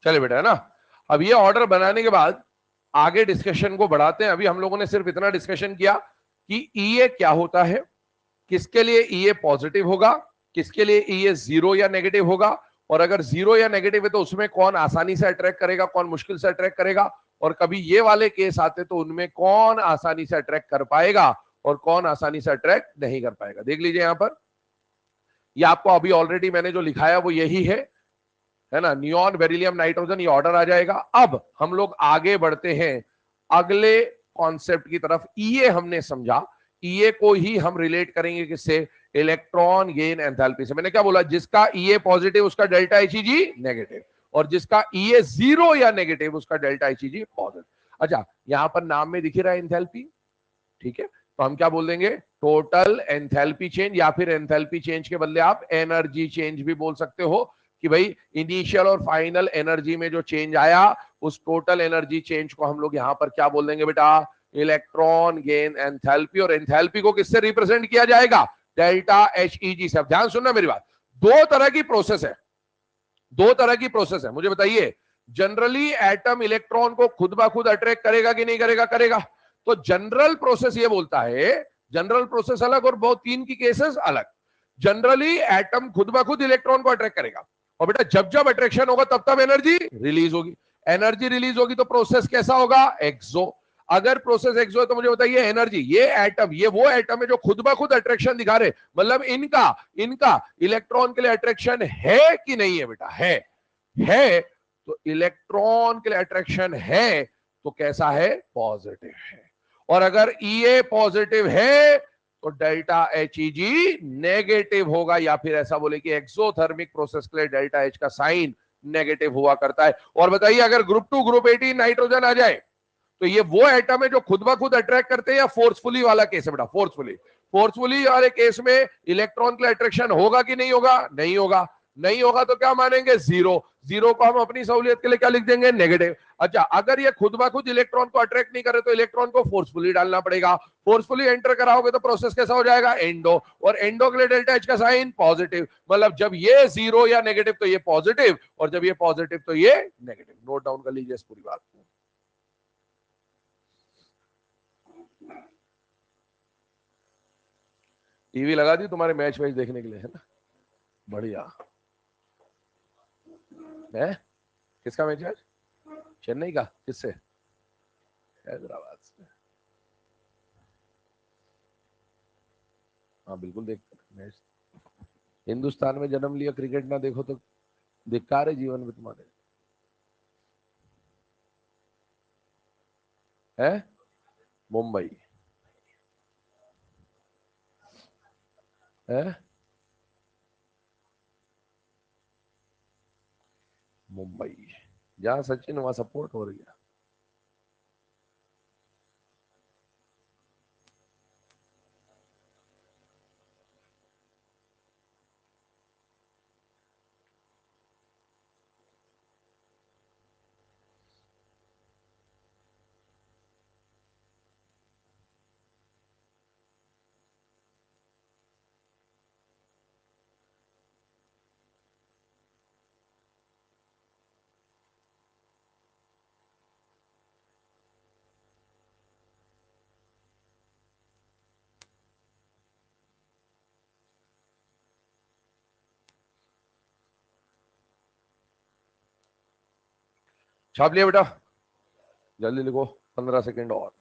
चले बेटा, है ना। अब ये ऑर्डर बनाने के बाद आगे डिस्कशन को बढ़ाते हैं। अभी हम लोगों ने सिर्फ इतना डिस्कशन किया कि ईए क्या होता है, किसके लिए ईए पॉजिटिव होगा, किसके लिए ये जीरो या नेगेटिव होगा, और अगर जीरो या नेगेटिव है तो उसमें कौन आसानी से अट्रैक्ट करेगा, कौन मुश्किल से अट्रैक्ट करेगा, और कभी ये वाले केस आते तो उनमें कौन आसानी से अट्रैक्ट कर पाएगा और कौन आसानी से अट्रैक्ट नहीं कर पाएगा। देख लीजिए यहां पर, ये आपको अभी ऑलरेडी मैंने जो लिखाया वो यही है ना, नियॉन, बेरिलियम, नाइट्रोजन, ये ऑर्डर आ जाएगा। अब हम लोग आगे बढ़ते हैं अगले कॉन्सेप्ट की तरफ। ईए हमने समझा, ईए को ही हम रिलेट करेंगे किससे, इलेक्ट्रॉन गेन एंथैल्पी से। मैंने क्या बोला, जिसका ईए पॉजिटिव उसका डेल्टा एचईजी नेगेटिव, और जिसका ईए जीरो या नेगेटिव उसका डेल्टा एचईजी पॉजिटिव। अच्छा, यहां पर नाम में दिख रहा है एंथैल्पी, ठीक है, तो हम क्या बोल देंगे, टोटल एंथैल्पी चेंज, या फिर एंथैल्पी चेंज के बदले आप एनर्जी चेंज भी बोल सकते हो, कि भाई इनिशियल और फाइनल एनर्जी में जो चेंज आया उस टोटल एनर्जी चेंज को हम लोग यहां पर क्या बोल देंगे बेटा, इलेक्ट्रॉन गेन एंथैल्पी। और एंथैल्पी को किससे रिप्रेजेंट किया जाएगा, डेल्टा एचईजी से। अब ध्यान सुनना मेरी बात, दो तरह की प्रोसेस है, दो तरह की प्रोसेस है। मुझे बताइए, जनरली एटम इलेक्ट्रॉन को खुद ब खुद अट्रैक्ट करेगा कि नहीं करेगा, करेगा। तो जनरल प्रोसेस ये बोलता है, जनरल प्रोसेस अलग और बहुत तीन की केसेस अलग। जनरली एटम खुद ब खुद इलेक्ट्रॉन को अट्रैक्ट करेगा, और बेटा जब जब अट्रैक्शन होगा तब तब एनर्जी रिलीज होगी। एनर्जी रिलीज होगी तो प्रोसेस कैसा होगा, एक्सो। अगर प्रोसेस एक्सो है तो मुझे बताइए एनर्जी, ये एटम, ये वो एटम है जो खुद ब खुद अट्रैक्शन दिखा रहे, मतलब इनका इनका इलेक्ट्रॉन के लिए अट्रैक्शन है कि नहीं है बेटा, है। तो इलेक्ट्रॉन के लिए अट्रैक्शन है तो कैसा है, पॉजिटिव है। और अगर ईए पॉजिटिव है तो डेल्टा एचईजी नेगेटिव होगा, या फिर ऐसा बोले कि एक्सोथर्मिक प्रोसेस के लिए डेल्टा एच का साइन नेगेटिव हुआ करता है। और बताइए, अगर ग्रुप 2 ग्रुप 18 नाइट्रोजन आ जाए तो ये वो एटम है जो खुद ब खुद अट्रैक्ट करते हैं, या फोर्सफुली वाला केस है बेटा, फोर्सफुली वाले केस में इलेक्ट्रॉन के लिए अट्रैक्शन होगा कि नहीं होगा, नहीं होगा। नहीं होगा तो क्या मानेंगे, जीरो। जीरो को हम अपनी सहूलियत के लिए क्या लिख देंगे, नेगेटिव। अच्छा, अगर ये खुद ब खुद इलेक्ट्रॉन को अट्रैक्ट नहीं करे तो इलेक्ट्रॉन को फोर्सफुली डालना पड़ेगा। फोर्सफुली एंटर कराओगे तो प्रोसेस कैसा हो जाएगा, एंडो, और एंडो के लिए डेल्टा एच का साइन पॉजिटिव। मतलब जब ये जीरो या नेगेटिव तो ये पॉजिटिव, और जब ये पॉजिटिव तो ये नेगेटिव। नोट डाउन कर लीजिए इस पूरी बात को। टीवी लगा दी तुम्हारे मैच वैच देखने के लिए, है ना, बढ़िया है। किसका मैच है, चेन्नई का, किससे, हैदराबाद से। हाँ बिल्कुल देखते मैच। हिंदुस्तान में जन्म लिया, क्रिकेट ना देखो तो धिक्कार है जीवन में तुम्हारे, है। मुंबई है, मुंबई, जहां सचिन वहां सपोर्ट हो रही है। छाप लिया बेटा, जल्दी लिखो, 15 सेकंड और।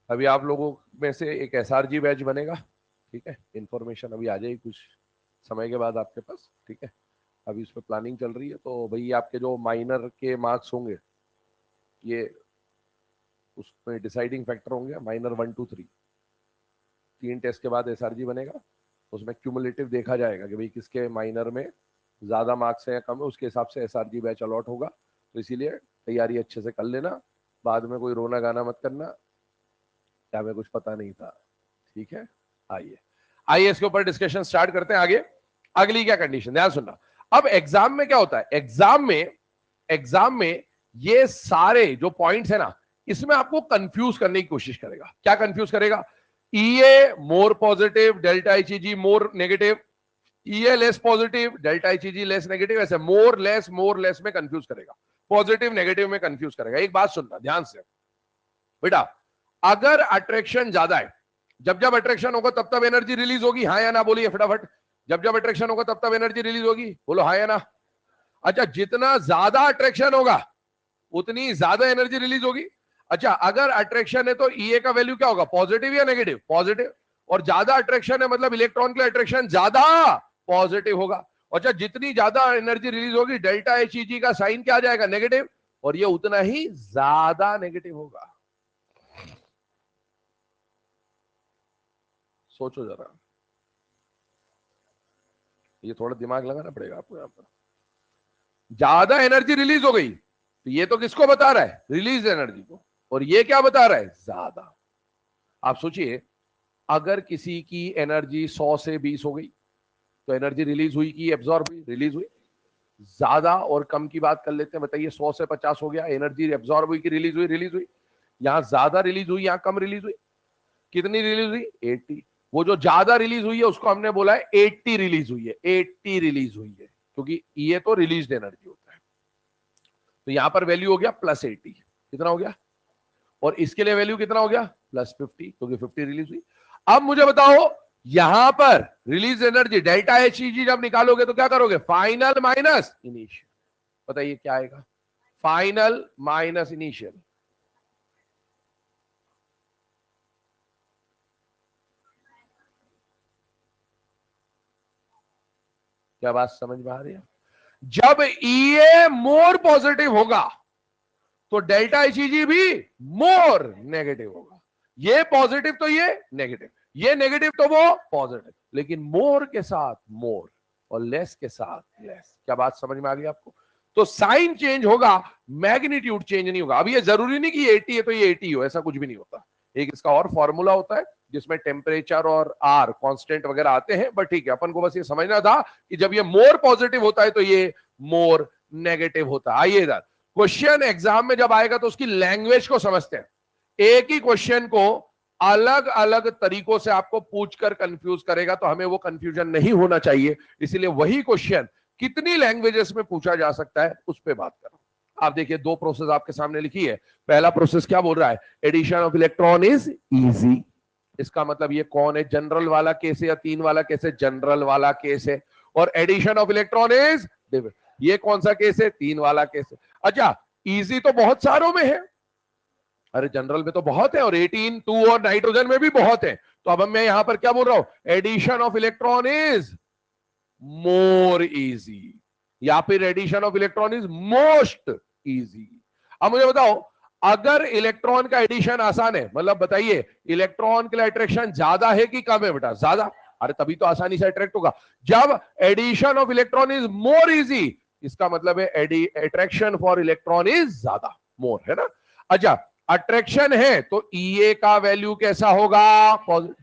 अभी आप लोगों में से एक एसआरजी बैच बनेगा, ठीक है, इंफॉर्मेशन अभी आ जाएगी कुछ समय के बाद आपके पास, ठीक है। अभी उस पर प्लानिंग चल रही है, तो भाई आपके जो माइनर के मार्क्स होंगे ये उसमें डिसाइडिंग फैक्टर होंगे, माइनर 1 2 3, 3 टेस्ट के बाद एसआरजी बनेगा। उसमें क्यूमुलेटिव देखा जाएगा कि भाई किसके माइनर में ज्यादा मार्क्स है या कम है, उसके हिसाब से एसआरजी बैच अलॉट होगा। तो इसीलिए तैयारी अच्छे से कर लेना, बाद में कोई रोना गाना मत करना क्या हमें कुछ पता नहीं था, ठीक है। आइए आइए इसके ऊपर डिस्कशन स्टार्ट करते हैं आगे। अगली क्या कंडीशन, ध्यान सुनना। अब एग्जाम में क्या होता है, एग्जाम में ये सारे जो पॉइंट्स है ना, इसमें आपको कंफ्यूज करने की कोशिश करेगा। क्या कंफ्यूज करेगा? EA more positive, delta HEG more negative, EA less positive, delta HEG less negative, ऐसे मोर लेस में कंफ्यूज करेगा, पॉजिटिव नेगेटिव में कंफ्यूज करेगा। एक बात सुनना ध्यान से बेटा, अगर अट्रैक्शन ज्यादा है, जब जब अट्रैक्शन होगा तब तब एनर्जी रिलीज होगी, हाँ या ना बोलिए फटाफट। जब जब अट्रैक्शन होगा तब तब एनर्जी रिलीज होगी, बोलो हाँ या ना। अच्छा, जितना ज्यादा अट्रैक्शन होगा उतनी ज्यादा एनर्जी रिलीज होगी। अच्छा, अगर अट्रैक्शन है तो ईए का वैल्यू क्या होगा, पॉजिटिव या नेगेटिव? पॉजिटिव। और ज्यादा अट्रैक्शन है मतलब इलेक्ट्रॉन के लिए अट्रैक्शन ज्यादा पॉजिटिव होगा। अच्छा, जितनी ज्यादा एनर्जी रिलीज होगी डेल्टा एचईजी का साइन क्या आ जाएगा, नेगेटिव, और ये उतना ही ज्यादा नेगेटिव होगा। सोचो जरा, ये थोड़ा दिमाग लगाना पड़ेगा आपको। यहां पर ज्यादा एनर्जी रिलीज हो गई तो ये तो किसको बता रहा है, रिलीज एनर्जी को, और ये क्या बता रहा है, ज्यादा। आप सोचिए, अगर किसी की एनर्जी 100 से 20 हो गई तो एनर्जी रिलीज हुई कि एब्जॉर्ब हुई, रिलीज हुई। ज्यादा और कम की बात कर लेते हैं, बताइए 100 से 50 हो गया, एनर्जी एब्जॉर्ब हुई कि रिलीज हुई, रिलीज हुई। यहां ज्यादा रिलीज हुई, यहां कम रिलीज हुई। कितनी रिलीज हुई, 80। वो जो ज्यादा रिलीज हुई है उसको हमने बोला है 80 रिलीज हुई है, 80 रिलीज हुई है, क्योंकि ये तो रिलीज एनर्जी होता है। तो यहां पर वैल्यू हो गया +80, कितना हो गया, और इसके लिए वैल्यू कितना हो गया, +50, क्योंकि 50 रिलीज हुई। अब मुझे बताओ, यहां पर रिलीज एनर्जी डेल्टा एचईजी जब निकालोगे तो क्या करोगे, फाइनल माइनस इनिशियल। बताइए क्या आएगा, फाइनल माइनस इनिशियल। क्या बात समझ में आ रही है? जब ईए मोर पॉजिटिव होगा तो डेल्टा एचईजी भी मोर नेगेटिव होगा। ये पॉजिटिव तो ये नेगेटिव, ये नेगेटिव तो वो पॉजिटिव, लेकिन मोर के साथ मोर और लेस के साथ लेस। क्या बात समझ में आ गई आपको? तो साइन चेंज होगा, मैग्नीट्यूड चेंज नहीं होगा। अब ये जरूरी नहीं कि 80 है तो ये 80 हो, ऐसा कुछ भी नहीं होता। एक इसका और फॉर्मूला होता है जिसमें टेम्परेचर और आर कांस्टेंट वगैरह आते हैं, बट ठीक है, अपन को बस ये समझना था कि जब ये मोर पॉजिटिव होता है तो ये मोर नेगेटिव होता है। आइए इधर, क्वेश्चन एग्जाम में जब आएगा तो उसकी लैंग्वेज को समझते हैं। एक ही क्वेश्चन को अलग अलग तरीकों से आपको पूछकर कंफ्यूज करेगा, तो हमें वो कंफ्यूजन नहीं होना चाहिए। इसीलिए वही क्वेश्चन कितनी लैंग्वेजेस में पूछा जा सकता है उस पर बात करो। आप देखिए, दो प्रोसेस आपके सामने लिखी है। पहला प्रोसेस क्या बोल रहा है, addition of electron is easy. इसका मतलब ये कौन है, जनरल वाला केस है या 3 वाला केस है, जनरल वाला केस है। और एडिशन ऑफ इलेक्ट्रॉन इज, ये कौन सा केस है, 3 वाला केस है। अच्छा, इजी तो बहुत सारों में है, अरे जनरल में तो बहुत है, और 18 2 और नाइट्रोजन में भी बहुत है। तो अब मैं यहां पर क्या बोल रहा हूं, addition of electron is more easy, या फिर addition of electron is most easy. अब मुझे बताओ, अगर इलेक्ट्रॉन का एडिशन आसान है, मतलब बताइए इलेक्ट्रॉन के लिए अट्रैक्शन ज्यादा है कि कम है बेटा, ज्यादा, अरे तभी तो आसानी से अट्रैक्ट होगा। जब addition of electron is more easy, इसका मतलब है अट्रैक्शन फॉर इलेक्ट्रॉन इज ज्यादा, मोर, है ना। अच्छा, अट्रैक्शन है तो ईए का वैल्यू कैसा होगा, पॉजिटिव।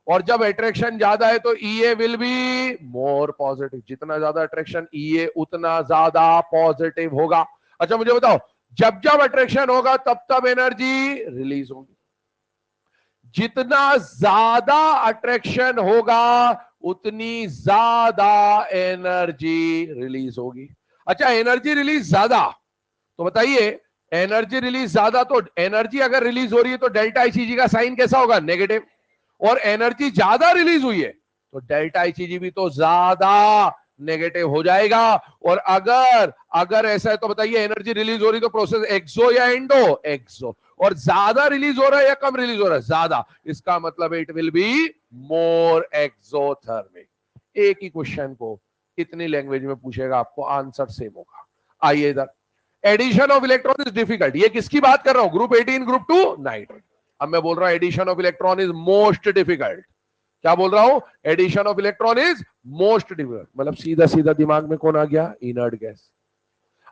और जब अट्रैक्शन ज्यादा है तो ईए विल बी मोर पॉजिटिव। जितना ज्यादा अट्रैक्शन ईए उतना ज्यादा पॉजिटिव होगा। अच्छा, मुझे बताओ, जब जब अट्रैक्शन होगा तब तब एनर्जी रिलीज होगी। जितना ज्यादा अट्रैक्शन होगा उतनी ज्यादा एनर्जी रिलीज होगी। अच्छा, एनर्जी रिलीज ज्यादा, तो बताइए एनर्जी रिलीज ज्यादा, तो एनर्जी अगर रिलीज हो रही है तो डेल्टा आईसीजी का साइन कैसा होगा, नेगेटिव। और एनर्जी ज्यादा रिलीज हुई है तो डेल्टा आईसीजी भी तो ज्यादा नेगेटिव हो जाएगा। और अगर अगर ऐसा है तो बताइए एनर्जी रिलीज हो रही तो प्रोसेस एक्सो या एंडो, एक्सो। और ज्यादा रिलीज हो रहा है या कम रिलीज हो रहा है, ज्यादा, इसका मतलब it will be more exothermic. एक ही क्वेश्चन को इतनी लैंग्वेज में पूछेगा, आपको आंसर सेम होगा। आइए इधर, addition of electron is difficult, ये किसकी बात कर रहा हूं, ग्रुप 18 ग्रुप 2 नाइट्रोजन। अब मैं बोल रहा हूं addition of electron is most difficult. क्या बोल रहा हूं, addition of electron is most difficult, मतलब सीधा सीधा दिमाग में कौन आ गया, इनर्ट गैस।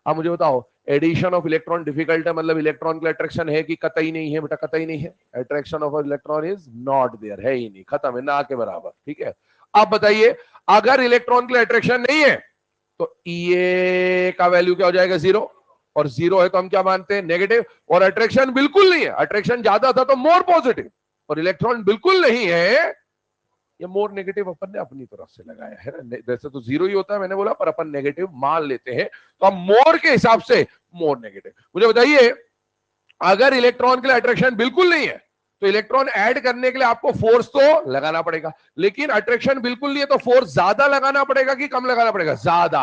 अब मुझे बताओ, एडिशन ऑफ इलेक्ट्रॉन डिफिकल्ट है मतलब इलेक्ट्रॉन के अट्रैक्शन है कि कतई नहीं है, बेटा कतई नहीं है। Attraction of electron is not there, है ही नहीं, खत्म है, ना के बराबर, ठीक है। अब बताइए, अगर इलेक्ट्रॉन के लिए अट्रैक्शन नहीं है तो ईए का वैल्यू क्या हो जाएगा, 0। और जीरो है तो हम क्या मानते हैं, नेगेटिव। और अट्रैक्शन बिल्कुल नहीं है, अट्रैक्शन ज्यादा था तो मोर पॉजिटिव, और इलेक्ट्रॉन बिल्कुल नहीं है, ये मोर नेगेटिव अपन ने अपनी तरफ से लगाया है ना। वैसे तो जीरो ही होता है मैंने बोला, पर अपन नेगेटिव मान लेते हैं, तो हम मोर के हिसाब से मोर नेगेटिव। मुझे बताइए, अगर इलेक्ट्रॉन के लिए अट्रैक्शन बिल्कुल नहीं है तो इलेक्ट्रॉन ऐड करने के लिए आपको फोर्स तो लगाना पड़ेगा, लेकिन अट्रैक्शन बिल्कुल नहीं है तो फोर्स ज्यादा लगाना पड़ेगा कि कम लगाना पड़ेगा, ज्यादा।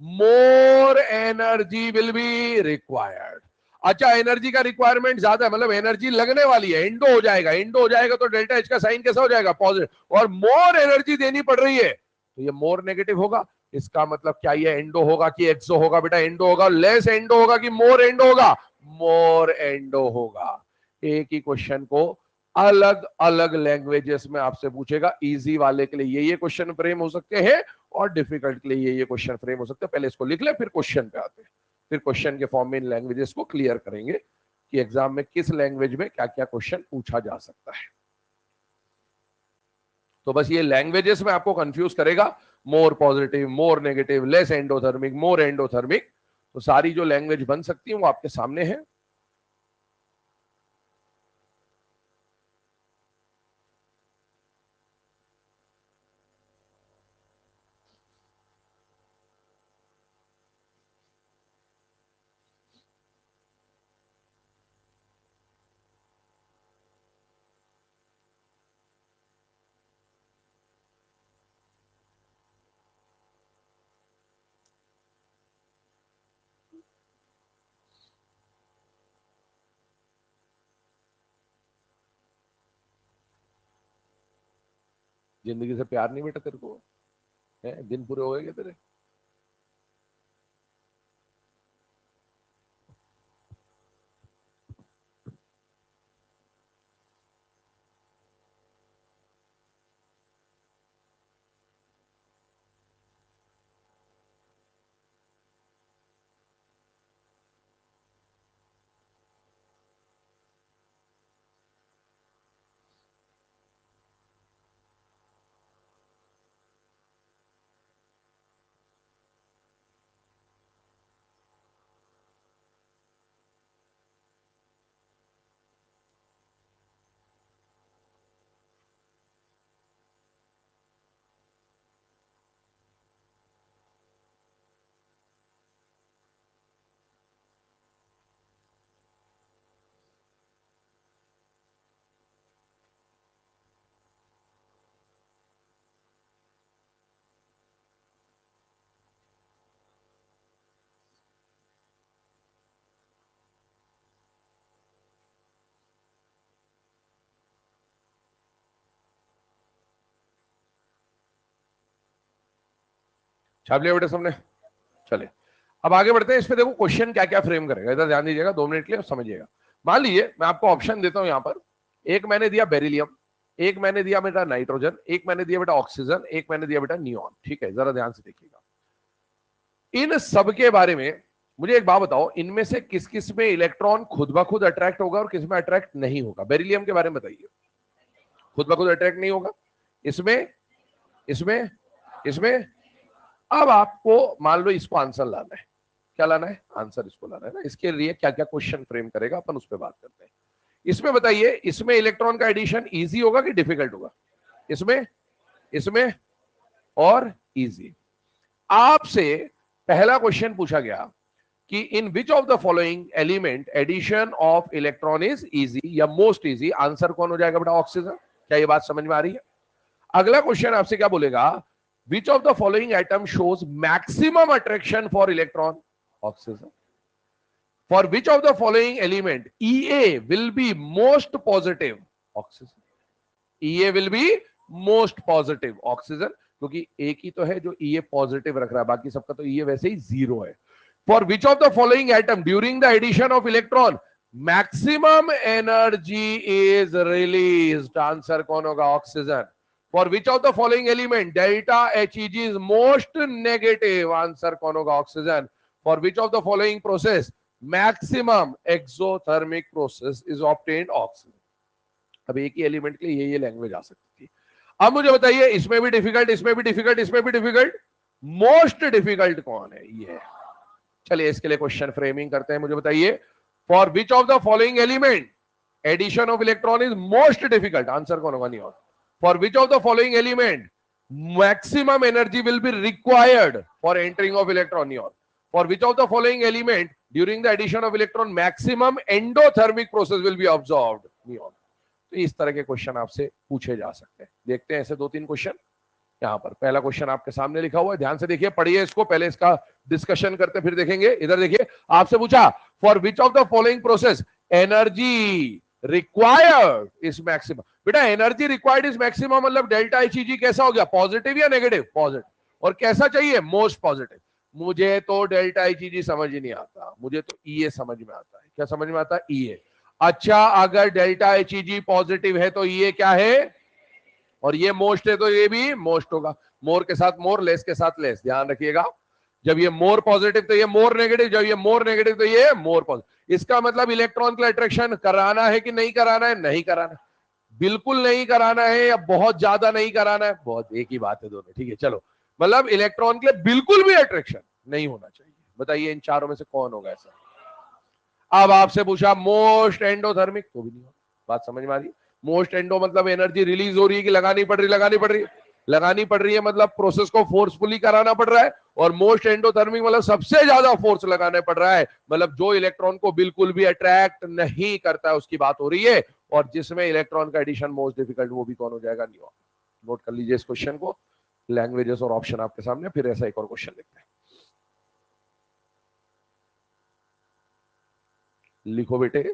More energy will be required. अच्छा, एनर्जी का रिक्वायरमेंट ज्यादा है, मतलब एनर्जी लगने वाली है, इंडो हो जाएगा, इंडो हो जाएगा तो डेल्टा एच का साइन कैसा हो जाएगा, पॉजिटिव। और मोर एनर्जी देनी पड़ रही है तो ये मोर नेगेटिव होगा। इसका मतलब क्या, ये एंडो होगा कि एक्सो होगा बेटा, एंडो होगा। लेस एंडो होगा कि मोर एंडो होगा, मोर एंडो होगा। एक ही क्वेश्चन को अलग अलग लैंग्वेजेस में आपसे पूछेगा। इजी वाले के लिए ये क्वेश्चन फ्रेम हो सकते हैं और डिफिकल्ट के लिए ये क्वेश्चन फ्रेम हो सकते हैं। पहले इसको लिख ले, फिर क्वेश्चन पे आते हैं, फिर क्वेश्चन के फॉर्म में इन लैंग्वेजेस को क्लियर करेंगे कि एग्जाम में किस लैंग्वेज में क्या क्या क्वेश्चन पूछा जा सकता है। तो बस ये लैंग्वेजेस में आपको कंफ्यूज करेगा, more positive, more negative, less endothermic, more endothermic, तो सारी जो लैंग्वेज बन सकती है वो आपके सामने है। जिंदगी से प्यार नहीं बेटा तेरे को है? दिन पूरे हो गए क्या तेरे? छाप लिया बेटा सबने? चले, अब आगे बढ़ते हैं। इस पे देखो क्वेश्चन क्या क्या फ्रेम करेगा, इधर ध्यान दीजिएगा, 2 मिनट के लिए समझिएगा। मान लीजिए मैं आपको ऑप्शन देता हूं यहां पर, एक मैंने दिया बेरिलियम, एक मैंने दिया बेटा नाइट्रोजन, एक मैंने दिया बेटा ऑक्सीजन, एक मैंने दिया बेटा नियॉन। ठीक है, जरा ध्यान से देखिएगा। इन सब के बारे में मुझे एक बात बताओ, इनमें से किस किस में इलेक्ट्रॉन खुद ब खुद अट्रैक्ट होगा और किस में अट्रैक्ट नहीं होगा? बेरिलियम के बारे में बताइए। खुद ब खुद अट्रैक्ट नहीं होगा, इसमें, इसमें, इसमें। अब आपको मान लो इसको आंसर लाना है, क्या लाना है? आंसर इसको लाना है ना। इसके लिए क्या क्या क्वेश्चन फ्रेम करेगा अपन उस पर बात करते हैं। इसमें बताइए, इसमें इलेक्ट्रॉन का एडिशन इजी होगा कि डिफिकल्ट होगा? इसमें, इसमें और इजी। आपसे पहला क्वेश्चन पूछा गया कि in which of the following element addition of electron is easy या मोस्ट इजी? आंसर कौन हो जाएगा बेटा? ऑक्सीजन। क्या ये बात समझ में आ रही है? अगला क्वेश्चन आपसे क्या बोलेगा, विच of the following atom shows maximum attraction for electron? Oxygen. For which of the following element EA will be most positive? Oxygen. EA will be most positive, oxygen, क्योंकि एक ही तो है जो ईए पॉजिटिव रख रहा है, बाकी सबका तो ईए वैसे ही जीरो है। For which of the following atom during the addition of electron maximum energy is released? Answer कौन होगा? Oxygen. For which of the following element delta HEG is most negative? Answer कौन होगा? Oxygen. For which of the following process maximum exothermic process is obtained? Oxygen. अब एक ही एलिमेंट के लिए ये लैंग्वेज आ सकती थी। अब मुझे बताइए, इसमें भी डिफिकल्ट, इसमें भी डिफिकल्ट, इसमें भी डिफिकल्ट, मोस्ट डिफिकल्ट कौन है? ये चलिए इसके लिए क्वेश्चन फ्रेमिंग करते हैं। मुझे बताइए, for which of the following element addition of electron is most difficult? Answer कौन होगा? नहीं और। For which of the following element maximum energy will be required for entering of electron? Neon. For which of the following element during the addition of electron maximum endothermic process will be observed? Neon. तो इस तरह के क्वेश्चन आपसे पूछे जा सकते हैं। देखते हैं ऐसे दो तीन क्वेश्चन। यहां पर पहला क्वेश्चन आपके सामने लिखा हुआ है, ध्यान से देखिए, पढ़िए इसको, पहले इसका डिस्कशन करते फिर देखेंगे। इधर देखिए, आपसे पूछा for which of the following process energy required is maximum. बेटा एनर्जी रिक्वायर्ड इज मैक्सिमम मतलब डेल्टा एच ई जी कैसा हो गया? पॉजिटिव या नेगेटिव? पॉजिटिव। और कैसा चाहिए? Most positive. मुझे तो डेल्टा एच ई जी समझ ही नहीं आता, मुझे तो ई ए समझ में आता है। क्या समझ में आता है? ई ए। अच्छा, अगर डेल्टा एच ई जी पॉजिटिव है तो ई ए क्या है? और ये मोस्ट है तो ये भी मोस्ट होगा। मोर के साथ मोर, लेस के साथ लेस, ध्यान रखिएगा। जब ये मोर पॉजिटिव तो ये मोर नेगेटिव, जब ये मोर नेगेटिव तो ये मोर पॉजिटिव। इसका मतलब इलेक्ट्रॉन का अट्रैक्शन कराना है कि नहीं कराना है? नहीं कराना, बिल्कुल नहीं कराना है, या बहुत ज्यादा नहीं कराना है? बहुत, एक ही बात है दोनों, ठीक है चलो। मतलब इलेक्ट्रॉन के लिए बिल्कुल भी अट्रैक्शन नहीं होना चाहिए। बताइए इन चारों में से कौन होगा ऐसा? अब आपसे पूछा मोस्ट एंडोथर्मिक, तो भी नहीं होगा। बात समझ में आ रही है? मोस्ट एंडो मतलब एनर्जी रिलीज हो रही है कि लगानी पड़ रही? लगानी पड़ रही है। लगानी पड़ रही है मतलब प्रोसेस को फोर्सफुली कराना पड़ रहा है। और मोस्ट एंडोथर्मिक मतलब सबसे ज्यादा फोर्स लगाना पड़ रहा है, मतलब जो इलेक्ट्रॉन को बिल्कुल भी अट्रैक्ट नहीं करता है उसकी बात हो रही है। और जिसमें इलेक्ट्रॉन का एडिशन मोस्ट डिफिकल्ट, वो भी कौन हो जाएगा? नियॉन। नोट कर लीजिए इस क्वेश्चन को। लैंग्वेजेस और ऑप्शन आपके सामने, फिर ऐसा एक और क्वेश्चन देखते हैं। लिखो बेटे।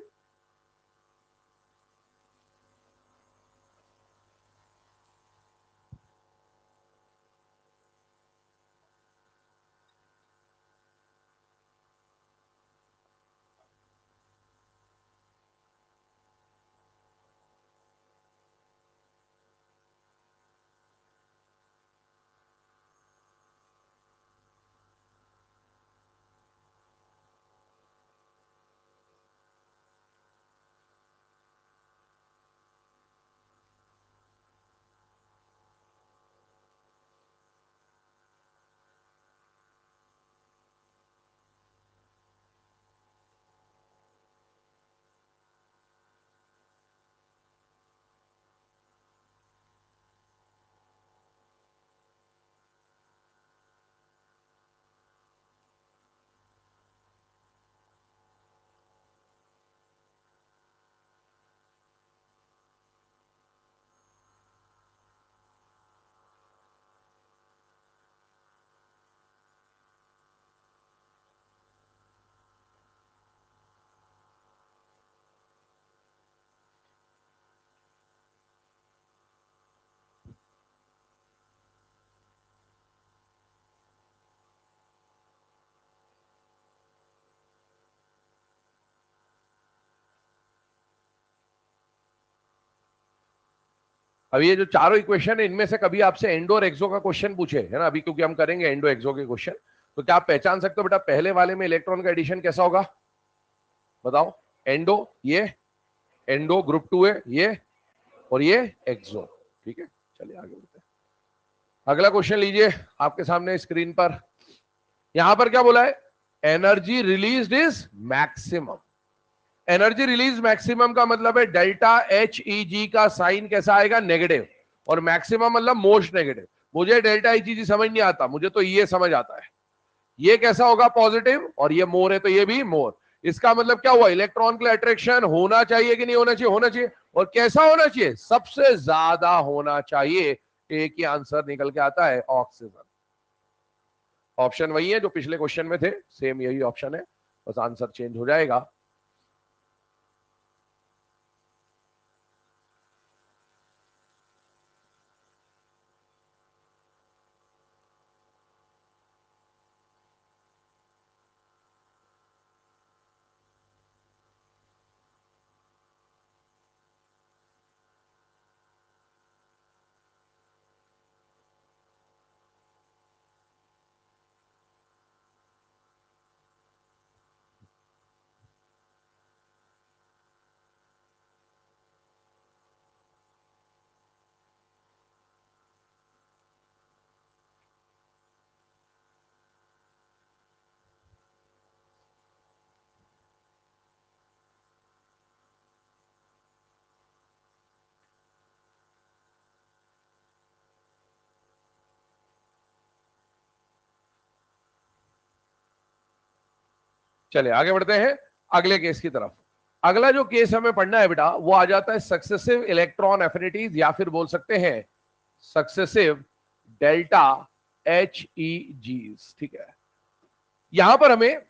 अब ये जो चारों इक्वेशन है, इनमें से कभी आपसे एंडो और एक्सो का क्वेश्चन पूछे है ना अभी, क्योंकि हम करेंगे एंडो एक्सो के क्वेश्चन, तो क्या आप पहचान सकते हो बेटा पहले वाले में इलेक्ट्रॉन का एडिशन कैसा होगा? बताओ। एंडो ये, एंडो ग्रुप 2 है ये, और ये एक्सो। ठीक है, चलिए आगे बढ़ते हैं। अगला क्वेश्चन लीजिए आपके सामने स्क्रीन पर। यहां पर क्या बोला है? Energy release is maximum. Energy release maximum का मतलब है डेल्टा एच ई जी का साइन कैसा आएगा? नेगेटिव। और मैक्सिमम मतलब मोस्ट नेगेटिव। मुझे डेल्टा एच ई जी समझ नहीं आता, मुझे तो ये समझ आता है। ये कैसा होगा? पॉजिटिव। और ये मोर है तो ये भी मोर। इसका मतलब क्या हुआ? इलेक्ट्रॉन के लिए अट्रैक्शन होना चाहिए कि नहीं होना चाहिए? होना चाहिए। और कैसा होना चाहिए? सबसे ज्यादा होना चाहिए। एक ही आंसर निकल के आता है, ऑक्सीजन। ऑप्शन वही है जो पिछले क्वेश्चन में थे, सेम यही ऑप्शन है, बस आंसर चेंज हो जाएगा। चलिए आगे बढ़ते हैं अगले केस की तरफ। अगला जो केस हमें पढ़ना है बेटा वो आ जाता है सक्सेसिव इलेक्ट्रॉन एफिनिटीज, या फिर बोल सकते हैं सक्सेसिव डेल्टा HEGs। ठीक है, यहां पर हमें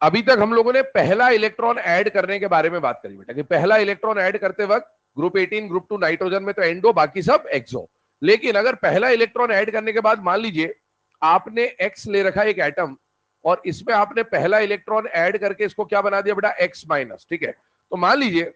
अभी तक हम लोगों ने पहला इलेक्ट्रॉन ऐड करने के बारे में बात करी बेटा, कि पहला इलेक्ट्रॉन ऐड करते वक्त ग्रुप 18 ग्रुप 2 नाइट्रोजन में तो एंडो, बाकी सब एक्सो। लेकिन अगर पहला इलेक्ट्रॉन ऐड करने के बाद मान लीजिए आपने एक्स ले रखा एक एटम, और इसमें आपने पहला इलेक्ट्रॉन ऐड करके इसको क्या बना दिया बेटा, एक्स माइनस। ठीक है, तो मान लीजिए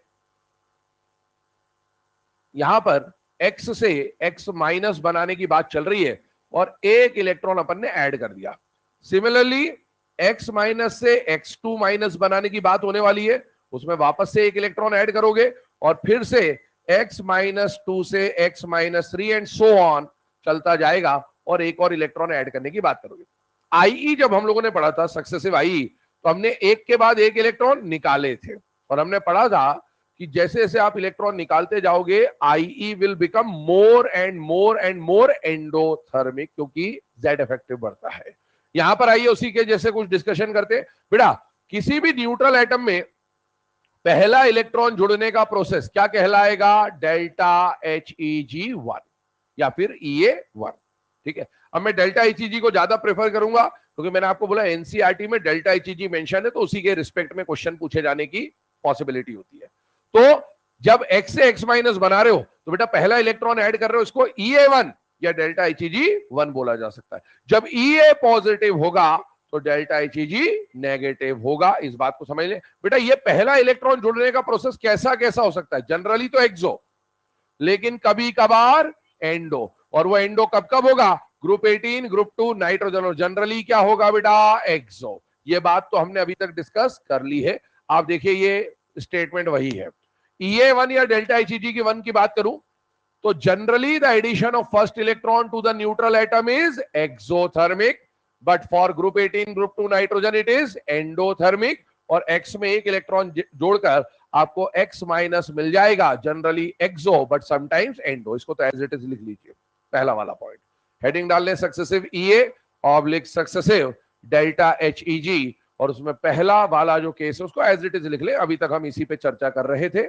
यहां पर एक्स से एक्स माइनस बनाने की बात चल रही है, और एक इलेक्ट्रॉन अपन ने ऐड कर दिया। सिमिलरली एक्स माइनस से x2 माइनस बनाने की बात होने वाली है, उसमें वापस से एक इलेक्ट्रॉन ऐड करोगे, और फिर से x माइनस 2 से x minus 3 and so on चलता जाएगा, और एक और इलेक्ट्रॉन ऐड करने की बात करोगे। IE जब हम लोगों ने पढ़ा था सक्सेसिव IE, तो हमने एक के बाद एक इलेक्ट्रॉन निकाले थे, और हमने पढ़ा था कि जैसे जैसे आप इलेक्ट्रॉन निकालते जाओगे IE will become more and more and more endothermic, क्योंकि Z इफेक्टिव बढ़ता है। यहां पर आइए उसी के जैसे कुछ डिस्कशन करते बेटा। किसी भी न्यूट्रल एटम में पहला इलेक्ट्रॉन जुड़ने का प्रोसेस क्या कहलाएगा, डेल्टा HEG1 या फिर EA1। ठीक है, अब मैं डेल्टा HEG को ज्यादा प्रेफर करूंगा, क्योंकि मैंने आपको बोला एनसीईआरटी में डेल्टा HEG मेंशन है, तो उसी के रिस्पेक्ट में क्वेश्चन पूछे जाने की पॉसिबिलिटी होती है। तो जब x से x माइनस बना रहे हो तो बेटा पहला इलेक्ट्रॉन ऐड कर रहे हो, इसको EA1 या डेल्टा HEG1 बोला जा सकता है। जब EA पॉजिटिव होगा तो डेल्टा HEG नेगेटिव होगा। इस बात को समझ ले बेटा। ये पहला इलेक्ट्रॉन जुड़ने का प्रोसेस कैसा कैसा हो सकता है, जनरली तो एक्सो, लेकिन कभी कभार एंडो। और वो एंडो कब कब होगा, ग्रुप 18 ग्रुप 2 नाइट्रोजन, और जनरली क्या होगा बेटा, एक्सो। ये बात तो हमने अभी तक डिस्कस कर ली है। आप देखिए ये स्टेटमेंट वही है। EA1 या डेल्टा HEG की 1 की बात करूं तो generally the addition of first electron to the neutral atom is exothermic, but for group 18 group 2 nitrogen it is endothermic. और x में एक इलेक्ट्रॉन जोड़कर आपको x माइनस मिल जाएगा, generally exo but sometimes endo. इसको तो एज इट इज लिख लीजिए, पहला वाला पॉइंट। हेडिंग डाल ले successive EA oblique successive delta HEG, और उसमें पहला वाला जो केस है उसको एज इट इज लिख ले। अभी तक हम इसी पे चर्चा कर रहे थे।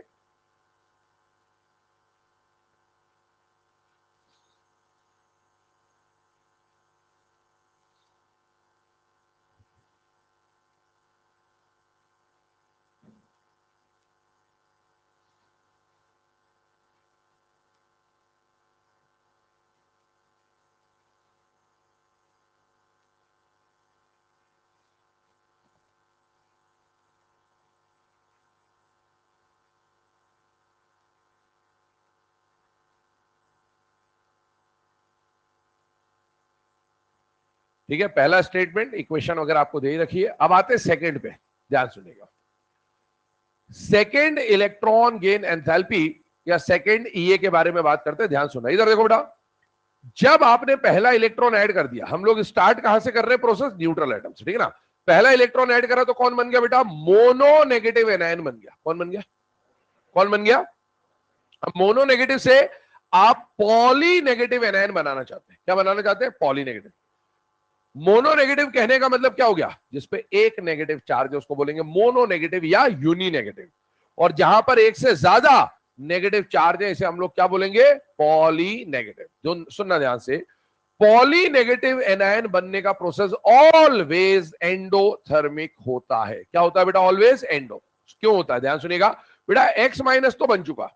ठीक है, पहला स्टेटमेंट इक्वेशन वगैरह आपको दे रखी है। अब आते हैं सेकंड पे, ध्यान सुनिएगा। सेकंड इलेक्ट्रॉन गेन एंथैल्पी या सेकंड EA के बारे में बात करते हैं। ध्यान सुनना, इधर देखो बेटा। जब आपने पहला इलेक्ट्रॉन ऐड कर दिया, हम लोग स्टार्ट कहां से कर रहे हैं प्रोसेस, न्यूट्रल एटम से, ठीक है ना। पहला इलेक्ट्रॉन ऐड करा तो कौन बन गया बेटा, मोनो नेगेटिव एनायन बन गया। कौन बन गया, कौन बन गया। अब मोनो नेगेटिव से आप पॉली नेगेटिव एनायन बनाना चाहते हैं। क्या बनाना चाहते हैं, पॉली नेगेटिव। मोनो नेगेटिव कहने का मतलब क्या हो गया, जिसपे एक नेगेटिव चार्ज है उसको बोलेंगे मोनो नेगेटिव या यूनी नेगेटिव। और जहां पर एक से ज्यादा नेगेटिव चार्ज है इसे हम लोग क्या बोलेंगे, पॉली नेगेटिव। जो सुनना ध्यान से, पॉली नेगेटिव एनायन बनने का प्रोसेस ऑलवेज एंडोथर्मिक होता है। क्या होता है बेटा, ऑलवेज एंडो। क्यों होता है, ध्यान सुनिएगा बेटा। एक्स माइनस तो बन चुका,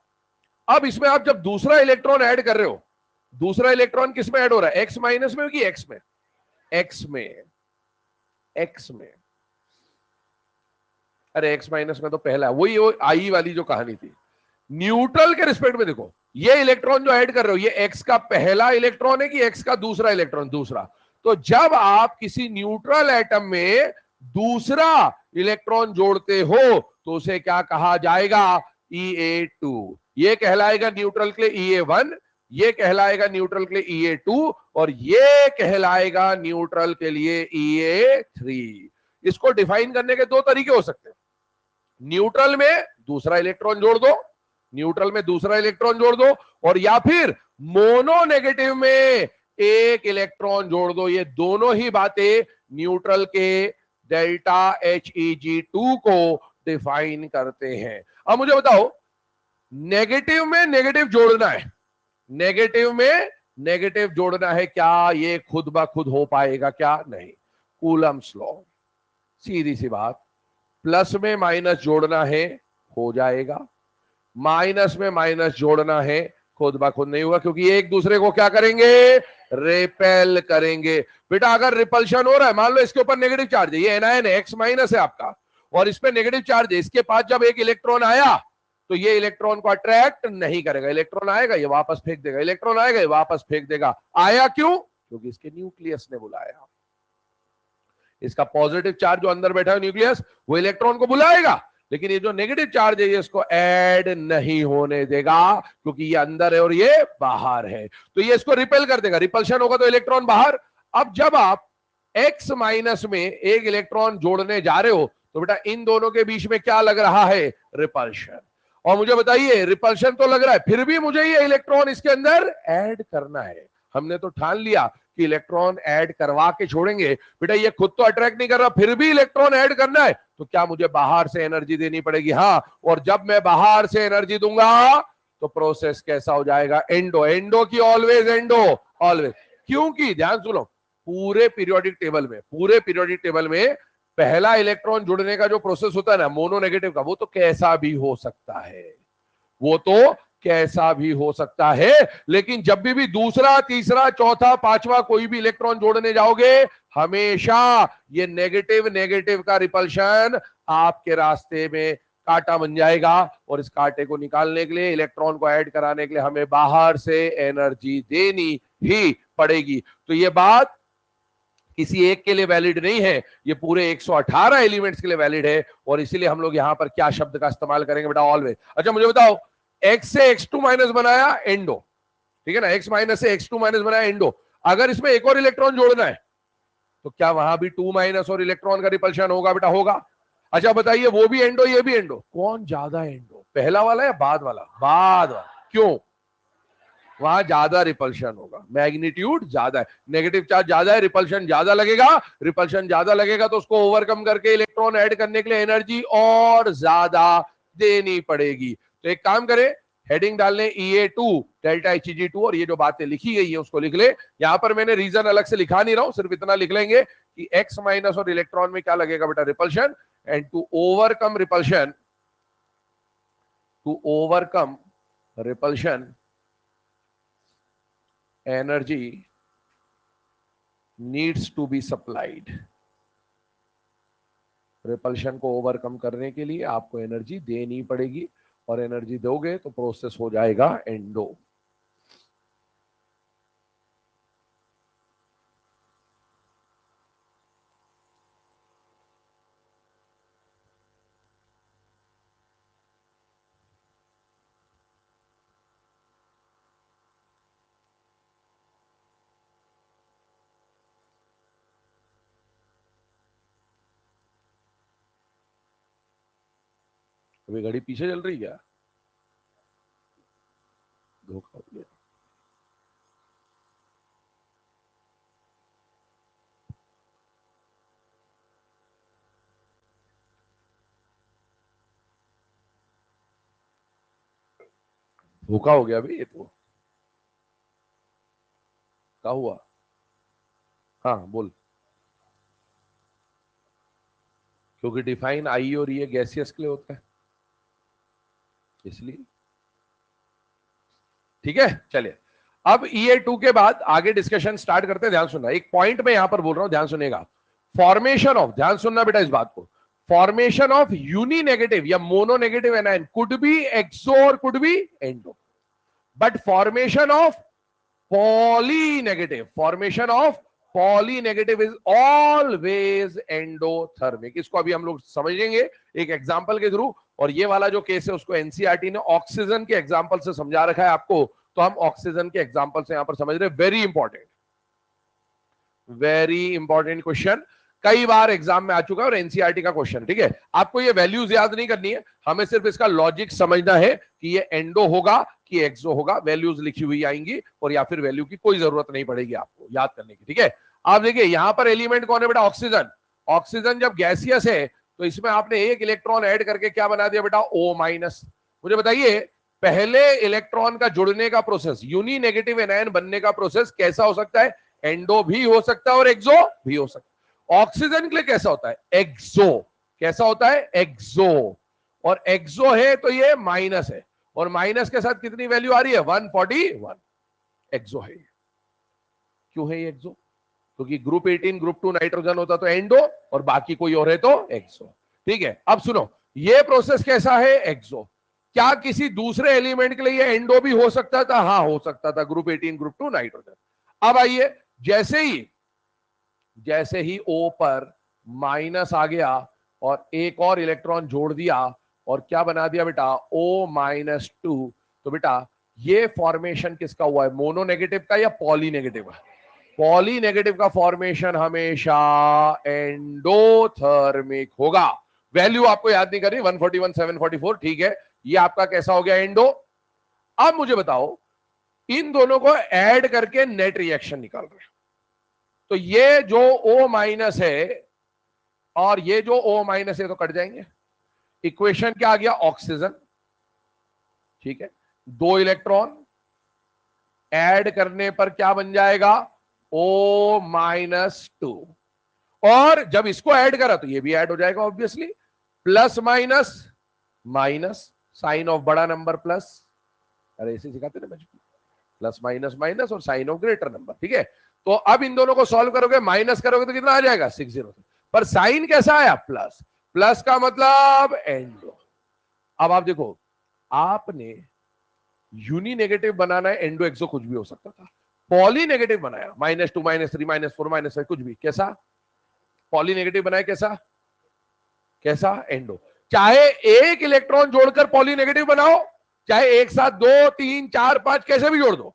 अब इसमें आप जब दूसरा इलेक्ट्रॉन ऐड कर रहे हो, दूसरा इलेक्ट्रॉन किस में ऐड हो रहा है, एक्स माइनस में कि एक्स में, एक्स में, एक्स में। अरे एक्स माइनस में तो पहला है, वही वो आई वाली जो कहानी थी। न्यूट्रल के रिस्पेक्ट में देखो, ये इलेक्ट्रॉन जो ऐड कर रहे हो, ये एक्स का पहला इलेक्ट्रॉन है कि एक्स का दूसरा इलेक्ट्रॉन, दूसरा। तो जब आप किसी न्यूट्रल एटम में दूसरा इलेक्ट्रॉन जोड़ते हो तो उसे क्या कहा जाएगा, EA2। ये कहलाएगा न्यूट्रल के लिए EA1, ये कहलाएगा न्यूट्रल के लिए EA2, और ये कहलाएगा न्यूट्रल के लिए EA3। इसको डिफाइन करने के दो तरीके हो सकते हैं। न्यूट्रल में दूसरा इलेक्ट्रॉन जोड़ दो, न्यूट्रल में दूसरा इलेक्ट्रॉन जोड़ दो, और या फिर मोनो नेगेटिव में एक इलेक्ट्रॉन जोड़ दो। ये दोनों ही बातें न्यूट्रल के डेल्टा Heg2 को डिफाइन करते हैं। अब मुझे बताओ, नेगेटिव में नेगेटिव जोड़ना है, नेगेटिव में नेगेटिव जोड़ना है, क्या ये खुद ब खुद हो पाएगा? क्या नहीं। कूलम्स लॉ, सीधी सी बात, प्लस में माइनस जोड़ना है, हो जाएगा। माइनस में माइनस जोड़ना है, खुद ब खुद नहीं होगा, क्योंकि एक दूसरे को क्या करेंगे? रिपेल करेंगे। बेटा अगर रिपल्शन हो रहा है, मान लो इसके ऊपर नेगेटिव चार्ज है, ये एनायन है, एक्स माइनस है आपका, और इस पे नेगेटिव चार्ज है, इसके पास जब एक इलेक्ट्रॉन आया तो ये इलेक्ट्रॉन को अट्रैक्ट नहीं करेगा, इलेक्ट्रॉन आएगा ये वापस फेंक देगा, इलेक्ट्रॉन आएगा ये वापस फेंक देगा। आया क्यों? क्योंकि इसके न्यूक्लियस ने बुलाया। इसका पॉजिटिव चार्ज जो अंदर बैठा है न्यूक्लियस, वो इलेक्ट्रॉन को बुलाएगा, लेकिन ये जो नेगेटिव चार्ज है ये इसको ऐड नहीं होने देगा, क्योंकि ये अंदर है और ये बाहर है, तो ये इसको रिपेल कर देगा। रिपल्शन होगा तो इलेक्ट्रॉन बाहर। अब जब आप एक्स माइनस में एक इलेक्ट्रॉन जोड़ने जा रहे हो तो बेटा इन दोनों के बीच में क्या लग रहा है? रिपल्शन। और मुझे बताइए, रिपल्शन तो लग रहा है, फिर भी मुझे ये इलेक्ट्रॉन इसके अंदर ऐड करना है। हमने तो ठान लिया कि इलेक्ट्रॉन ऐड करवा के छोड़ेंगे। बेटा ये खुद तो अट्रैक्ट नहीं कर रहा, फिर भी इलेक्ट्रॉन ऐड करना है, तो क्या मुझे बाहर से एनर्जी देनी पड़ेगी? हाँ। और जब मैं बाहर से एनर्जी दूंगा तो प्रोसेस कैसा हो जाएगा? एंडो। एंडो की ऑलवेज एंडो, ऑलवेज। क्योंकि ध्यान सुनो, पूरे पीरियोडिक टेबल में पहला इलेक्ट्रॉन जुड़ने का जो प्रोसेस होता है ना, मोनो नेगेटिव का, वो तो कैसा भी हो सकता है, वो तो कैसा भी हो सकता है। लेकिन जब भी दूसरा, तीसरा, चौथा, पांचवा कोई भी इलेक्ट्रॉन जोड़ने जाओगे, हमेशा ये नेगेटिव नेगेटिव का रिपल्शन आपके रास्ते में कांटा बन जाएगा, और इस कांटे को निकालने के लिए, इलेक्ट्रॉन को ऐड कराने के लिए हमें बाहर से एनर्जी देनी ही पड़ेगी। तो ये बात किसी एक के लिए वैलिड नहीं है, ये पूरे 118 एलिमेंट्स के लिए वैलिड है, और इसीलिए हम लोग यहां पर क्या शब्द का इस्तेमाल करेंगे बेटा? ऑलवेज। अच्छा मुझे बताओ, x से x2 माइनस बनाया एंडो, ठीक है ना, x माइनस से x2 माइनस बनाया एंडो। अगर इसमें एक और इलेक्ट्रॉन जोड़ना है तो क्या वहां भी 2 माइनस और इलेक्ट्रॉन का रिपल्शन होगा? बेटा होगा। अच्छा बताइए, वो भी एंडो ये भी एंडो, कौन ज्यादा एंडो, पहला वाला या बाद वाला? बाद वाला। क्यों? वहां ज्यादा रिपल्शन होगा, मैग्नीट्यूड ज्यादा है, नेगेटिव चार्ज ज्यादा है, रिपल्शन ज्यादा लगेगा। रिपल्शन ज्यादा लगेगा तो उसको ओवरकम करके इलेक्ट्रॉन ऐड करने के लिए एनर्जी और ज्यादा देनी पड़ेगी। तो एक काम करें, हेडिंग डालने EA2 डेल्टा Heg2, और ये जो बातें लिखी गई है उसको लिख ले। यहां पर मैंने रीजन अलग से लिखा नहीं रहा हूं, सिर्फ इतना लिख लेंगे कि एक्स माइनस और इलेक्ट्रॉन में क्या लगेगा बेटा? Repulsion. And to overcome repulsion energy needs to be supplied। Repulsion को ओवरकम करने के लिए आपको एनर्जी देनी पड़ेगी, और एनर्जी दोगे तो प्रोसेस हो जाएगा एंडो। अभी घड़ी पीछे चल रही क्या? धोखा हो गया। धोखा हो गया भाई, ये तो क्या हुआ? हाँ बोल। क्योंकि डिफाइन आई और ये गैसियस के लिए होता है, इसलिए। ठीक है, चलिए अब EA2 के बाद आगे डिस्कशन स्टार्ट करते हैं। ध्यान सुनना, एक पॉइंट में यहां पर बोल रहा हूं, ध्यान सुनेगा। फॉर्मेशन ऑफ, ध्यान सुनना बेटा इस बात को, फॉर्मेशन ऑफ यूनी नेगेटिव या mononegative anion could be exo और could be endo, but formation of polynegative is always endothermic. इसको अभी हम लोग समझेंगे एक एग्जांपल के थ्रू, और ये वाला जो केस है उसको एनसीईआरटी ने ऑक्सीजन के एग्जांपल से समझा रखा है आपको, तो हम ऑक्सीजन के एग्जांपल से यहां पर समझ रहे हैं। वेरी इंपॉर्टेंट क्वेश्चन, कई बार एग्जाम में आ चुका है और एनसीईआरटी का क्वेश्चन। ठीक है, आपको ये वैल्यूज याद नहीं करनी है, हमें सिर्फ इसका लॉजिक समझना है कि ये एंडो होगा कि एक्सो होगा। वैल्यूज लिखी हुई आएंगी, और या फिर वैल्यू की कोई जरूरत नहीं पड़ेगी आपको याद करने की। ठीक है, आप देखिए यहां पर एलिमेंट कौन है बेटा? ऑक्सीजन। ऑक्सीजन जब गैसियस है तो इसमें आपने एक इलेक्ट्रॉन ऐड करके क्या बना दिया बेटा, O माइनस। मुझे बताइए पहले इलेक्ट्रॉन का जुड़ने का प्रोसेस, यूनी नेगेटिव एनायन बनने का प्रोसेस कैसा हो सकता है, एंडो भी हो सकता है और एक्सो भी हो सकता है। ऑक्सीजन के लिए कैसा होता है, एक्सो। कैसा होता है, एक्सो। और एक्सो है तो ये माइनस है, और माइनस के साथ कितनी वैल्यू आ रही है, 141। एक्सो है। क्यों है ये एक्सो, क्योंकि ग्रुप 18 ग्रुप 2 नाइट्रोजन होता तो एंडो, और बाकी कोई और है तो एक्सो। ठीक है, अब सुनो, ये प्रोसेस कैसा है, एक्सो। क्या किसी दूसरे एलिमेंट के लिए ये एंडो भी हो सकता था, हाँ हो सकता था, ग्रुप 18 ग्रुप 2 नाइट्रोजन। अब आइए, जैसे ही O पर माइनस आ गया और एक और इलेक्ट्रॉन जोड़ दिया और क्या बना दिया बेटा, O-2, तो बेटा ये फॉर्मेशन किसका हुआ है, मोनोनेगेटिव का या पॉलीनेगेटिव का, पॉलीनेगेटिव का फॉर्मेशन हमेशा एंडोथर्मिक होगा। वैल्यू आपको याद नहीं करनी, 141 744, ठीक है, ये आपका कैसा हो गया, एंडो। अब मुझे बताओ, इन दोनों को ऐड करके नेट रिएक्शन निकाल रहे हैं, तो ये जो O माइनस है और ये जो O माइनस है तो कट जाएंगे। इक्वेशन क्या आ गया, ऑक्सीजन, ठीक है, 2 इलेक्ट्रॉन ऐड करने पर क्या बन जाएगा, O-2, और जब इसको ऐड करा तो ये भी ऐड हो जाएगा obviously, plus minus minus, sign of बड़ा नंबर प्लस, अरे ऐसे सिखाते ना बचपन, प्लस माइनस माइनस और साइन ऑफ ग्रेटर नंबर, ठीक है। तो अब इन दोनों को सॉल्व करोगे, माइनस करोगे तो कितना आ जाएगा, 60, पर साइन कैसा आया, प्लस, प्लस का मतलब एंडो। अब आप देखो, आपने यूनी नेगेटिव बनाना है, एंडो एक्सो कुछ भी हो सकता था, पॉली नेगेटिव बनाया, -2 -3 -4 -5 कुछ भी, कैसा पॉली नेगेटिव बनाया, कैसा कैसा एंडो। चाहे एक इलेक्ट्रॉन जोड़कर पॉली नेगेटिव बनाओ, चाहे एक साथ 2 3 4 5 कैसे भी जोड़ दो,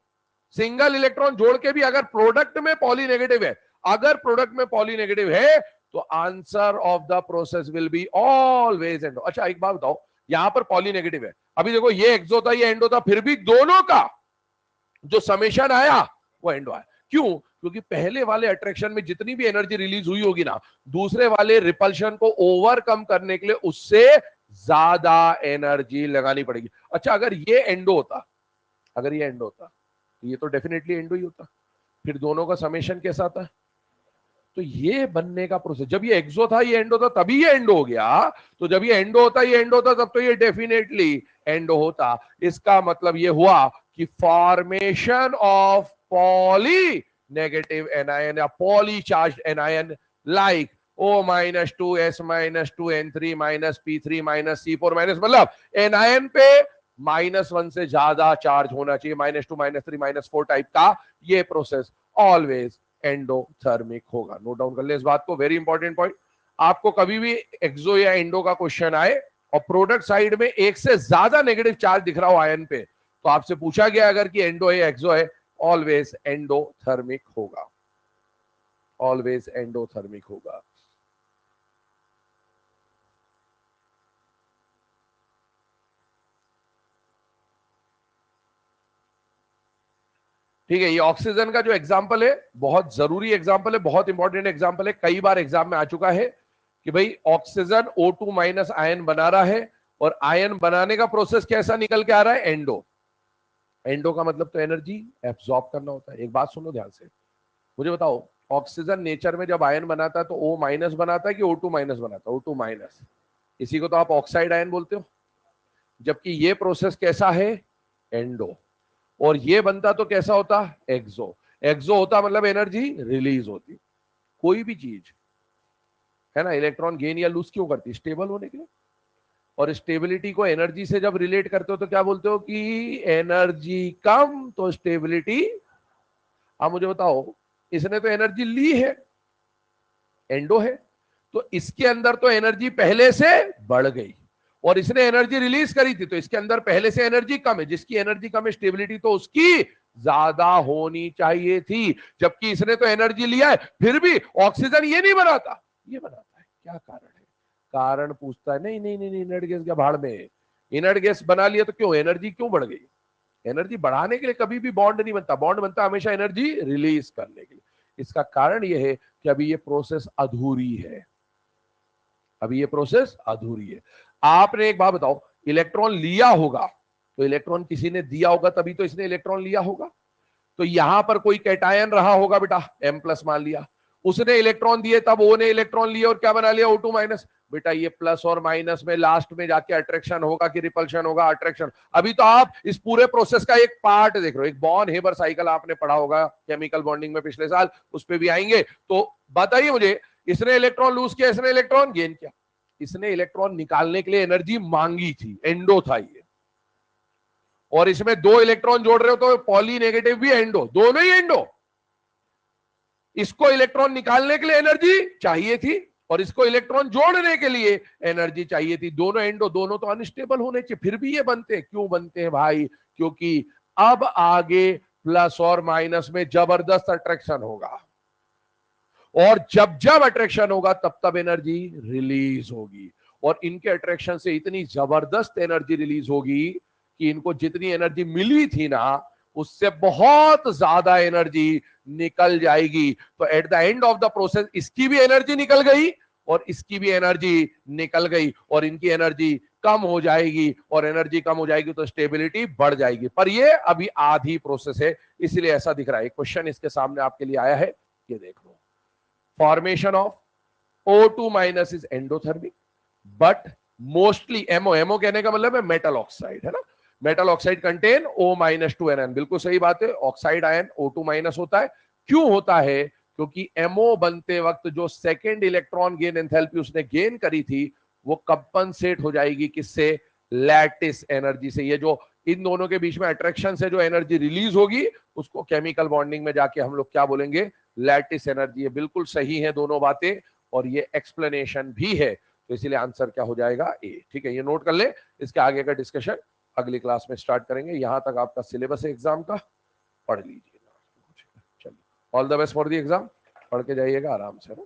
सिंगल इलेक्ट्रॉन जोड़ के भी अगर प्रोडक्ट में पॉली नेगेटिव है, अगर प्रोडक्ट में पॉली नेगेटिव है तो answer of the process will be always endo. अच्छा एक बात बताओ, यहां पर पॉली नेगेटिव है, अभी देखो ये एक्सो था ये एंडो था, फिर भी दोनों का जो समेशन आया वो एंडो आया। क्यों, क्योंकि पहले वाले अट्रैक्शन में जितनी भी एनर्जी रिलीज हुई होगी ना, दूसरे वाले रिपल्शन को ओवरकम करने के लिए उससे ज्यादा एनर्जी लगानी पड़ेगी। अच्छा अगर ये एंडो होता, अगर ये एंडो होता तो ये तो डेफिनेटली एंडो ही होता, फिर दोनों का समेशन कैसा था, तो ये बनने का प्रोसेस, जब ये एक्सो था ये एंडो था तभी ये एंडो हो गया, तो जब ये एंडो होता ये एंडो होता तब तो ये डेफिनेटली एंडो होता। इसका मतलब ये हुआ कि formation of polynegative anion या poly charge anion like O-2 S-2 N3 P3 C4 मतलब एनायन पे -1 से ज्यादा चार्ज होना चाहिए, -2 -3 -4 टाइप का, ये प्रोसेस ऑलवेज एंडोथर्मिक होगा। नोट डाउन कर ले इस बात को, वेरी इंपॉर्टेंट पॉइंट। आपको कभी भी एक्सो या एंडो का क्वेश्चन आए और प्रोडक्ट साइड में एक से ज्यादा नेगेटिव चार्ज दिख रहा हो आयन पे, तो आपसे पूछा गया अगर कि एंडो है एक्सो है, ऑलवेज एंडोथर्मिक होगा, ऑलवेज एंडोथर्मिक होगा। ठीक है, ये ऑक्सीजन का जो एग्जाम्पल है बहुत जरूरी एग्जाम्पल है, बहुत इंपॉर्टेंट एग्जाम्पल है, कई बार एग्जाम में आ चुका है कि भाई ऑक्सीजन O2 माइनस आयन बना रहा है और आयन बनाने का प्रोसेस कैसा निकल के आ रहा है, एंडो। एंडो का मतलब तो एनर्जी एब्सॉर्ब करना होता है। एक बात सुनो ध्यान से, मुझे बताओ ऑक्सीजन नेचर में जब आयन बनाता है तो O माइनस बनाता है कि O2 माइनस बनाता है, O2 माइनस, इसी को तो आप ऑक्साइड आयन बोलते हो। जबकि ये प्रोसेस कैसा है, एंडो, और ये बनता तो कैसा होता, एक्सो। एक्सो होता मतलब एनर्जी रिलीज होती। कोई भी चीज है ना, इलेक्ट्रॉन गेन या लूज क्यों करती, स्टेबल होने के लिए, और स्टेबिलिटी को एनर्जी से जब रिलेट करते हो तो क्या बोलते हो कि एनर्जी कम तो स्टेबिलिटी। अब मुझे बताओ, इसने तो एनर्जी ली है, एंडो है, तो इसके अंदर तो एनर्जी पहले से बढ़ गई, और इसने एनर्जी रिलीज करी थी तो इसके अंदर पहले से एनर्जी कम है, जिसकी एनर्जी कम है स्टेबिलिटी तो उसकी ज्यादा होनी चाहिए थी, जबकि इसने तो एनर्जी लिया है, फिर भी ऑक्सीजन ये नहीं बनाता, ये बनाता है। क्या कारण है, कारण पूछता है, नहीं नहीं नहीं, नहीं इनर्ट गैस क्या भाड़ में, इनर्ट गैस बना लिया तो क्यों एनर्जी क्यों बढ़ गई, एनर्जी बढ़ाने के लिए कभी भी बॉन्ड नहीं बनता, बॉन्ड बनता हमेशा एनर्जी रिलीज करने के लिए। इसका कारण यह है कि अभी ये प्रोसेस अधूरी है, अभी ये प्रोसेस अधूरी है। आपने एक बात बताओ, इलेक्ट्रॉन लिया होगा तो इलेक्ट्रॉन किसी ने दिया होगा, तभी तो इसने इलेक्ट्रॉन लिया होगा। तो यहां पर कोई कैटायन रहा होगा बेटा, M+ मान लिया, उसने इलेक्ट्रॉन दिए, तब O ने इलेक्ट्रॉन लिए और क्या बना लिया, O2-। बेटा ये प्लस और माइनस में लास्ट में जाके अट्रैक्शन होगा कि रिपल्शन होगा, अट्रैक्शन। अभी तो आप इस पूरे प्रोसेस का एक पार्ट देख रहे हो। एक बॉर्न हेबर साइकिल आपने पढ़ा होगा केमिकल बॉन्डिंग में पिछले साल, उस पर भी आएंगे। तो बताइए मुझे, इसने इलेक्ट्रॉन लूज किया, इसने इलेक्ट्रॉन गेन किया। इसने इलेक्ट्रॉन निकालने के लिए एनर्जी मांगी थी, एंडो था ये, और इसमें 2 इलेक्ट्रॉन जोड़ रहे हो तो पॉली नेगेटिव भी एंडो, दोनों ही एंडो। इसको इलेक्ट्रॉन निकालने के लिए एनर्जी चाहिए थी और इसको इलेक्ट्रॉन जोड़ने के लिए एनर्जी चाहिए थी, दोनों एंडो, दोनों तो अनस्टेबल होने चाहिए, फिर भी ये बनते हैं। क्यों बनते हैं भाई? क्योंकि अब आगे प्लस और माइनस में जबरदस्त अट्रैक्शन होगा, और जब जब अट्रैक्शन होगा तब तब एनर्जी रिलीज होगी, और इनके अट्रैक्शन से इतनी जबरदस्त एनर्जी रिलीज होगी कि इनको जितनी एनर्जी मिली थी ना, उससे बहुत ज्यादा एनर्जी निकल जाएगी। तो at the end of the process इसकी भी एनर्जी निकल गई और इसकी भी एनर्जी निकल गई, और इनकी एनर्जी कम हो जाएगी, और एनर्जी कम हो जाएगी तो स्टेबिलिटी बढ़ जाएगी। पर ये अभी आधी प्रोसेस है, इसलिए ऐसा दिख रहा है। क्वेश्चन इसके सामने आपके लिए आया है, ये देख लो। Formation of O2- is endothermic, but mostly MO कहने का मतलब है मेटल ऑक्साइड, है ना। मेटल ऑक्साइड कंटेन O-2Nn, बिल्कुल सही बात है। ऑक्साइड आयन O2- होता है। क्यों होता है? क्योंकि MO बनते वक्त जो सेकेंड इलेक्ट्रॉन गेन एंथैल्पी उसने गेन करी थी, वो कंपनसेट हो जाएगी किससे? लैटिस एनर्जी से। ये जो इन दोनों के बीच में अट्रैक्शन से जो एनर्जी रिलीज होगी, उसको केमिकल बॉन्डिंग में जाके हम लोग क्या बोलेंगे? Lattice energy. ये बिल्कुल सही है दोनों बातें, और ये एक्सप्लेनेशन भी है, तो इसीलिए आंसर क्या हो जाएगा? ए। ठीक है, ये नोट कर ले। इसके आगे का डिस्कशन अगली क्लास में स्टार्ट करेंगे। यहां तक आपका सिलेबस है एग्जाम का, पढ़ लीजिएगा। चलिए, all the best for the exam. पढ़ के जाइएगा आराम से ना।